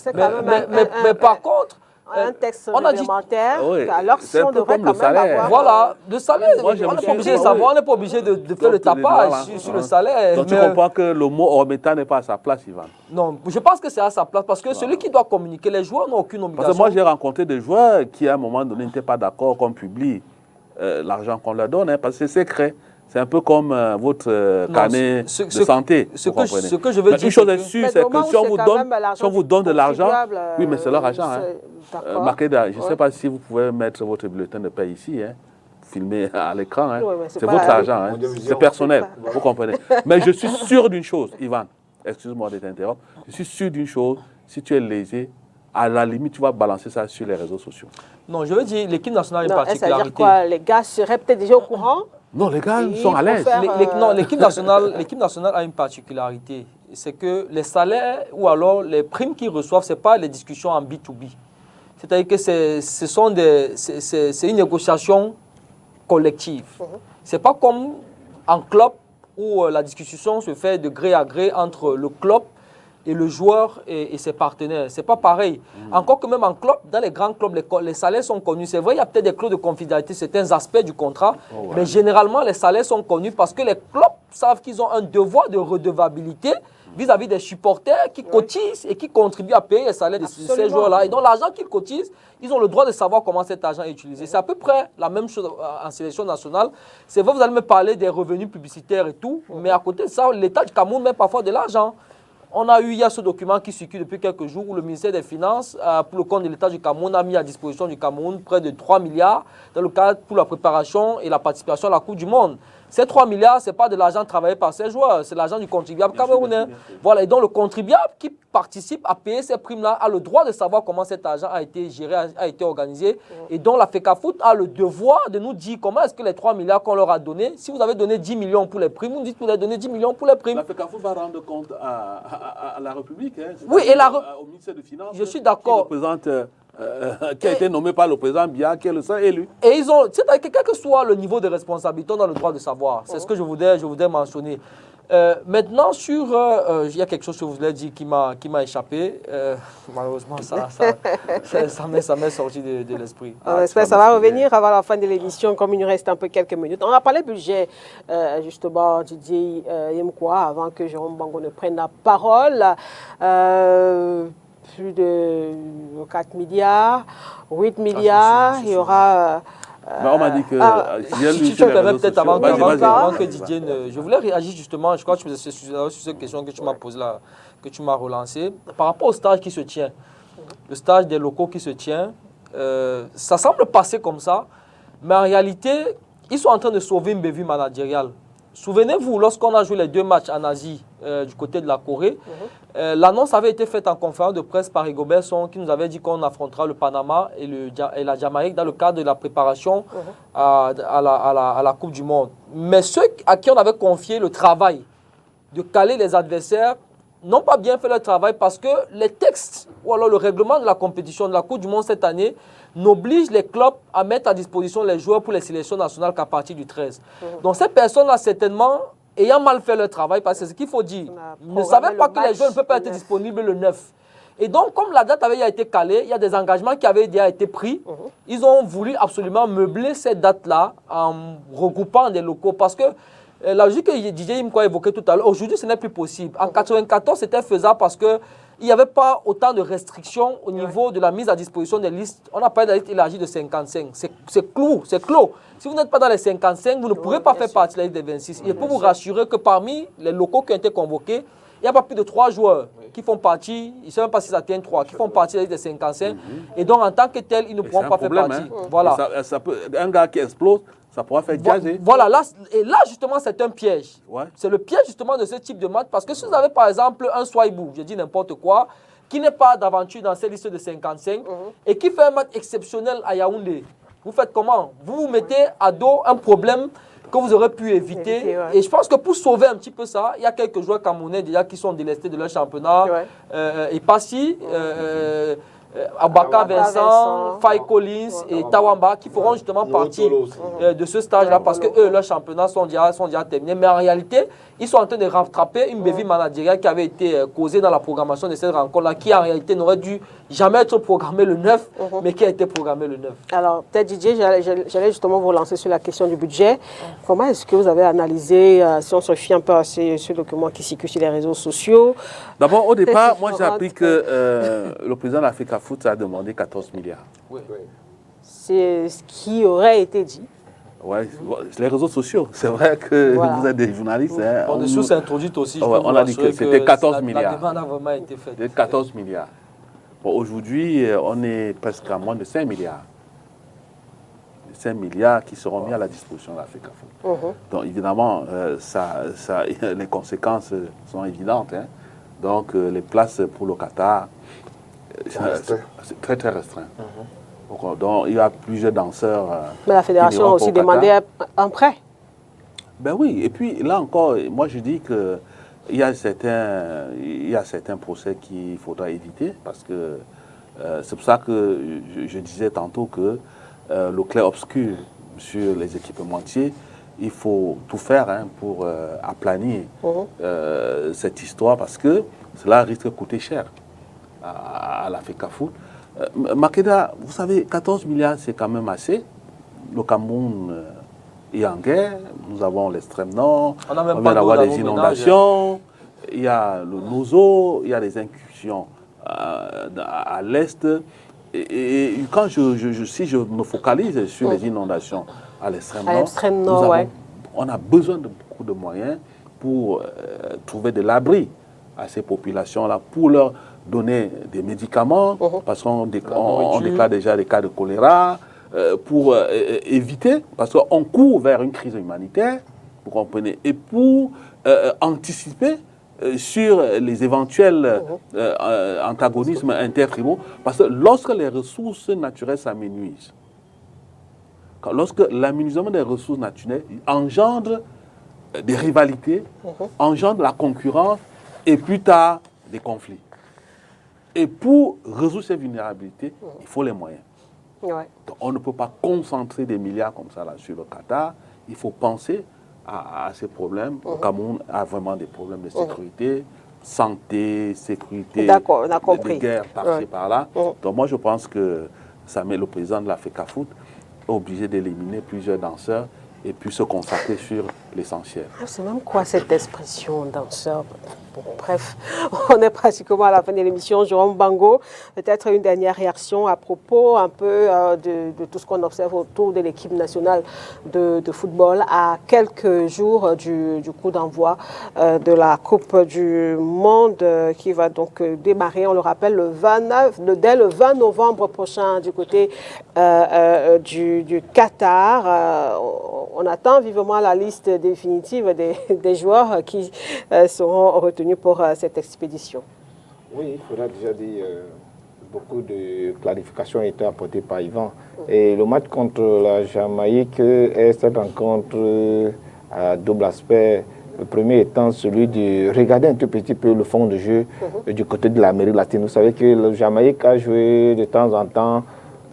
Mais par contre, un texte réglementaire, alors si on devrait quand même avoir... Voilà, le salaire, on n'est pas obligé de savoir, on n'est pas obligé de faire le tapage sur le salaire. Donc tu comprends que le mot Ormeta n'est pas à sa place, Ivan? Non, je pense que c'est à sa place, parce que celui qui doit communiquer, les joueurs n'ont aucune obligation. Parce que moi j'ai rencontré des joueurs qui à un moment donné n'étaient pas d'accord qu'on publie l'argent qu'on leur donne, parce que c'est secret. C'est un peu comme votre carnet de santé. Ce que je veux dire, une chose est sûre, c'est que si on vous donne de l'argent, oui, mais c'est leur argent. Makeda, je ne sais pas si vous pouvez mettre votre bulletin de paie ici, filmé à l'écran. C'est votre argent, c'est personnel, vous comprenez. Mais je suis sûr d'une chose, Ivan, excuse-moi de t'interrompre, je suis sûr d'une chose, si tu es lésé, à la limite, tu vas balancer ça sur les réseaux sociaux. Non, je veux dire, l'équipe nationale a une particularité. C'est-à-dire quoi? Les gars seraient peut-être déjà au courant? Non, les gars sont à l'aise. Non, l'équipe nationale a une particularité. C'est que les salaires ou alors les primes qu'ils reçoivent, ce n'est pas les discussions en B2B. C'est-à-dire que c'est une négociation collective. Ce n'est pas comme en club où la discussion se fait de gré à gré entre le club et le joueur et ses partenaires. Ce n'est pas pareil. Encore que même en club, dans les grands clubs, les salaires sont connus. C'est vrai, il y a peut-être des clauses de confidentialité, certains aspects du contrat, mais généralement, les salaires sont connus parce que les clubs savent qu'ils ont un devoir de redevabilité vis-à-vis des supporters qui cotisent et qui contribuent à payer les salaires de ces joueurs-là. Et donc, l'argent qu'ils cotisent, ils ont le droit de savoir comment cet argent est utilisé. C'est à peu près la même chose en sélection nationale. C'est vrai, vous allez me parler des revenus publicitaires et tout, mais à côté de ça, l'État du Cameroun met parfois de l'argent. Il y a ce document qui circule depuis quelques jours où le ministère des Finances, pour le compte de l'État du Cameroun, a mis à disposition du Cameroun près de 3 milliards dans le cadre pour la préparation et la participation à la Coupe du Monde. Ces 3 milliards, ce n'est pas de l'argent travaillé par ces joueurs, c'est l'argent du contribuable camerounais. Voilà, et donc le contribuable qui participe à payer ces primes-là a le droit de savoir comment cet argent a été géré, a été organisé. Et donc la FECAFOOT a le devoir de nous dire comment est-ce que les 3 milliards qu'on leur a donnés, si vous avez donné 10 millions pour les primes, vous nous dites que vous avez donné 10 millions pour les primes. La FECAFOOT va rendre compte à la République, oui, et au ministère des Finances. Je suis d'accord. Qui a été nommé par le président Biya, qui est le seul élu. Et ils ont, c'est-à-dire que quel que soit le niveau de responsabilité, on a le droit de savoir. C'est ce que je voudrais mentionner. Maintenant, il y a quelque chose que vous avez dit qui m'a échappé. Malheureusement, ça m'est sorti de l'esprit. Ça va revenir avant la fin de l'émission, comme il nous reste un peu quelques minutes. On a parlé budget, justement, Didier Yemkwa, avant que Jérôme Bango ne prenne la parole. Plus de 4 milliards, 8 milliards, il y aura... on m'a dit que... si tu me permets peut-être avant que Didier je voulais réagir justement, je crois que c'est sur cette question que tu m'as posée là, que tu m'as relancée, par rapport au stage qui se tient, le stage des locaux qui se tient, ça semble passer comme ça, mais en réalité, ils sont en train de sauver une bévue managériale. Souvenez-vous, lorsqu'on a joué les 2 matchs en Asie, du côté de la Corée. L'annonce avait été faite en conférence de presse par Rigobert Song qui nous avait dit qu'on affrontera le Panama et la Jamaïque dans le cadre de la préparation à la Coupe du Monde. Mais ceux à qui on avait confié le travail de caler les adversaires n'ont pas bien fait leur travail parce que les textes ou alors le règlement de la compétition de la Coupe du Monde cette année n'oblige les clubs à mettre à disposition les joueurs pour les sélections nationales qu'à partir du 13. Donc ces personnes-là, certainement, ayant mal fait leur travail, parce que c'est ce qu'il faut dire, ne savaient pas que les joueurs ne peuvent pas être disponibles le 9. Et donc, comme la date avait été calée, il y a des engagements qui avaient déjà été pris. Ils ont voulu absolument meubler cette date-là en regroupant des locaux parce que la logique que DJ Imko a évoquée tout à l'heure, aujourd'hui, ce n'est plus possible. En 1994, c'était faisable parce qu'il n'y avait pas autant de restrictions au niveau de la mise à disposition des listes. On a parlé de la liste élargie de 55. C'est clos. Si vous n'êtes pas dans les 55, vous ne pourrez pas faire partie de la liste des 26. Et pour vous rassurer que parmi les locaux qui ont été convoqués, il n'y a pas plus de 3 joueurs qui font partie, je ne sais même pas si ça tient 3, qui font partie de la liste des 55. Et donc, en tant que tel, ils ne pourront pas faire partie. Voilà. Un gars qui explose, ça pourra faire jaser. Voilà, là, justement, c'est un piège. C'est le piège, justement, de ce type de match. Parce que si vous avez, par exemple, un Swaibou, je dis n'importe quoi, qui n'est pas d'aventure dans ces listes de 55 et qui fait un match exceptionnel à Yaoundé, vous faites comment? Vous vous mettez à dos un problème que vous aurez pu éviter. Et je pense que pour sauver un petit peu ça, il y a quelques joueurs camerounais déjà qui sont délestés de leur championnat. Et Passy, Abaka Vincent, Faye Collins et Tawamba qui feront justement partie de ce stage-là parce que eux, leurs championnats sont déjà terminés. Mais en réalité, ils sont en train de rattraper une bévue managériale qui avait été causée dans la programmation de cette rencontre-là, qui en réalité n'aurait dû jamais être programmée le 9, mais qui a été programmée le 9. Alors, peut-être Didier, j'allais justement vous lancer sur la question du budget. Comment est-ce que vous avez analysé, si on se fie un peu à ce document qui circule sur les réseaux sociaux? D'abord, au départ, moi j'ai appris que le président de l'Africa Foot a demandé 14 milliards. C'est ce qui aurait été dit. Oui, les réseaux sociaux, c'est vrai que vous êtes des journalistes. Hein, on nous introduit aussi. On a dit que c'était 14 milliards. La demande a vraiment été faite. C'était 14 milliards. Bon, aujourd'hui, on est presque à moins de 5 milliards. 5 milliards qui seront mis à la disposition de l'Africa Foot. Donc évidemment, les conséquences sont évidentes. Hein. Donc les places pour le Qatar, c'est très très restreint. Donc il y a plusieurs danseurs. Mais la fédération a aussi demandé un prêt. Ben oui, et puis là encore, moi je dis que il y a certains procès qu'il faudra éviter parce que c'est pour ça que je disais tantôt que le clair-obscur sur les équipementiers, il faut tout faire pour aplanir cette histoire parce que cela risque de coûter cher à l'Africa Foot. Makeda, vous savez, 14 milliards, c'est quand même assez. Le Cameroun est en guerre, nous avons l'extrême nord, on vient d'avoir des inondations, il y a le Nozo, il y a des incursions à l'est. Et quand si je me focalise sur les inondations à l'extrême nord, on a besoin de beaucoup de moyens pour trouver de l'abri à ces populations-là, pour leur donner des médicaments, parce qu'on déclare déjà des cas de choléra, pour éviter, parce qu'on court vers une crise humanitaire, vous comprenez, et pour anticiper sur les éventuels antagonismes intertribaux, parce que lorsque les ressources naturelles s'amenuisent, lorsque l'aménagement des ressources naturelles engendre des rivalités, engendre la concurrence, et plus tard des conflits. Et pour résoudre ces vulnérabilités, il faut les moyens. Donc on ne peut pas concentrer des milliards comme ça là sur le Qatar. Il faut penser à ces problèmes. Le Cameroun a vraiment des problèmes de sécurité, santé, sécurité, des guerres par-ci par-là. Donc moi je pense que ça met le président de l'Africa Foot obligé d'éliminer plusieurs danseurs et puis se consacrer sur l'essentiel. C'est même quoi cette expression danseur? Bon, bref, on est pratiquement à la fin de l'émission. Jérôme Bango, peut-être une dernière réaction à propos un peu de tout ce qu'on observe autour de l'équipe nationale de football à quelques jours du coup d'envoi de la Coupe du Monde qui va donc démarrer, on le rappelle, dès le 20 novembre prochain du côté du Qatar. On attend vivement la liste définitive des joueurs qui seront retenus pour cette expédition. Oui, il faudra déjà dire, beaucoup de clarifications ont été apportées par Yvan. Et le match contre la Jamaïque est cette rencontre à double aspect. Le premier étant celui de regarder un tout petit peu le fond de jeu du côté de l'Amérique latine. Vous savez que le Jamaïque a joué de temps en temps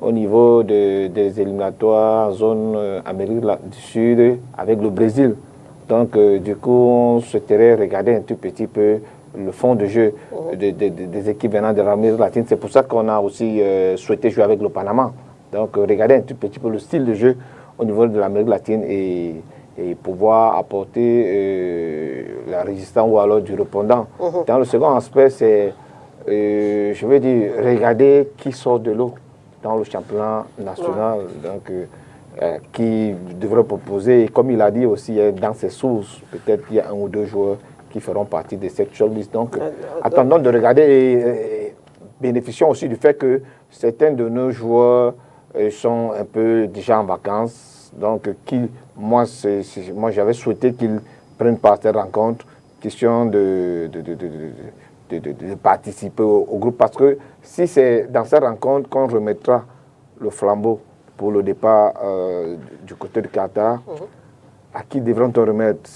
au niveau des éliminatoires en zone Amérique du Sud avec le Brésil. Donc, du coup, on souhaiterait regarder un tout petit peu le fond de jeu des équipes venant de l'Amérique latine. C'est pour ça qu'on a aussi souhaité jouer avec le Panama. Donc, regarder un tout petit peu le style de jeu au niveau de l'Amérique latine et pouvoir apporter la résistance ou alors du répondant. Dans le second aspect, c'est, je veux dire, regarder qui sort de l'eau dans le championnat national, donc qui devrait proposer, et comme il a dit aussi, dans ses sources, peut-être qu'il y a un ou deux joueurs qui feront partie de cette shortlist. Donc, attendons de regarder et bénéficions aussi du fait que certains de nos joueurs sont un peu déjà en vacances. Donc, moi j'avais souhaité qu'ils prennent part à cette rencontre, question de participer au groupe. Parce que si c'est dans cette rencontre qu'on remettra le flambeau pour le départ du côté du Qatar, à qui devront-on remettre?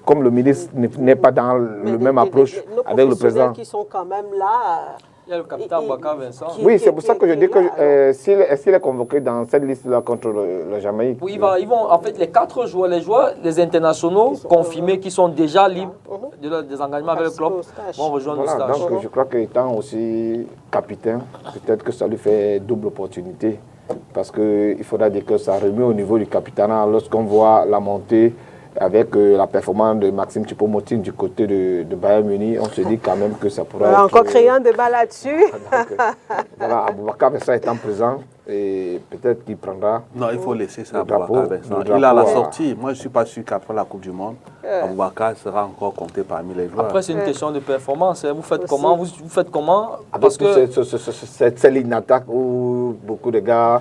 Comme le ministre n'est pas dans le même approche avec le président. Qui sont quand même là. Il y a le capitaine Bakar Vincent. Oui, c'est pour ça que je dis que s'il est convoqué dans cette liste-là contre le Jamaïque. Oui, ils vont, en fait, les 4 joueurs, les internationaux confirmés qui sont déjà libres des engagements avec le club, vont rejoindre le stage. Donc, je crois qu'étant aussi capitaine, peut-être que ça lui fait double opportunité. Parce qu'il faudra dire que ça remet au niveau du capitanat lorsqu'on voit la montée avec la performance de Maxime Choupo-Moting du côté de Bayern Munich, on se dit quand même que ça pourrait être... Encore créer un débat là-dessus. Voilà, Aboubakar Vincent étant présent, et peut-être qu'il prendra... Non, il faut laisser ça à Aboubakar Vincent. Il a la sortie. Moi, je ne suis pas sûr qu'après la Coupe du Monde, Aboubakar sera encore compté parmi les joueurs. Après, c'est une question de performance. Vous faites comment? Vous faites comment? Parce que cette ligne d'attaque où beaucoup de gars...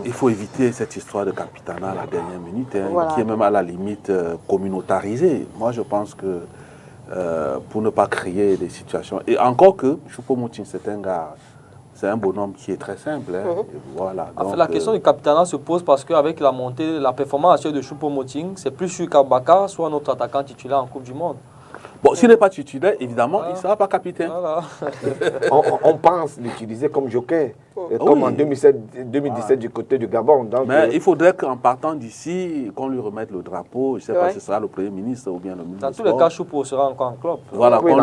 Il faut éviter cette histoire de capitanat à la dernière minute, qui est même à la limite communautarisée. Moi, je pense que pour ne pas créer des situations... Et encore que Choupo-Moting, c'est un bonhomme qui est très simple. Voilà. En fait, la question du capitanat se pose parce qu'avec la montée, la performance de Choupo-Moting, c'est plus sûr qu'Abaka soit notre attaquant titulaire en Coupe du Monde. Bon, s'il n'est pas titulaire, évidemment, il ne sera pas capitaine. Voilà. on pense l'utiliser comme joker, comme en 2017 du côté du Gabon. Donc, mais il faudrait qu'en partant d'ici, qu'on lui remette le drapeau. Je ne sais pas si ce sera le Premier ministre ou bien le ministre. Dans tous les cas, Choupo sera encore en club. Voilà, qu'on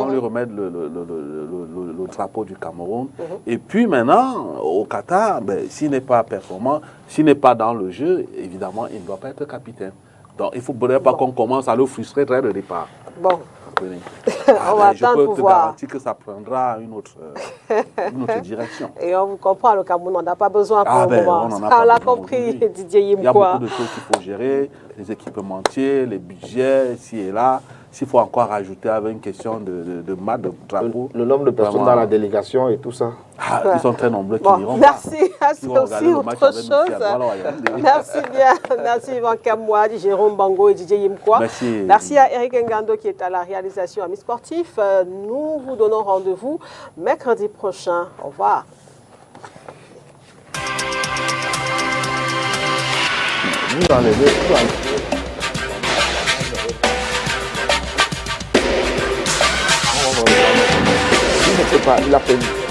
lui remette le drapeau du Cameroun. Et puis maintenant, au Qatar, s'il n'est pas performant, s'il n'est pas dans le jeu, évidemment, il ne doit pas être capitaine. Donc, il ne faudrait pas qu'on commence à le frustrer dès le départ. Bon. On va je peux te garantir que ça prendra une autre direction. Et on vous comprend, le Cameroun, on n'a pas besoin pour le moment. On l'a compris, Didier Yimkwa. Il y a beaucoup de choses qu'il faut gérer, les équipementiers, les budgets, ici et là. S'il faut encore ajouter avec une question de drapeau. Le nombre de personnes dans la délégation et tout ça. Ils sont très nombreux qui n'iront pas. Merci, c'est aussi autre chose. Merci bien. Merci Yvan Kamouad, Jérôme Bango et Didier Yimkwa. Merci à Eric Ngando qui est à la réalisation Amis Sportifs. Nous vous donnons rendez-vous mercredi prochain. Au revoir. Il a fait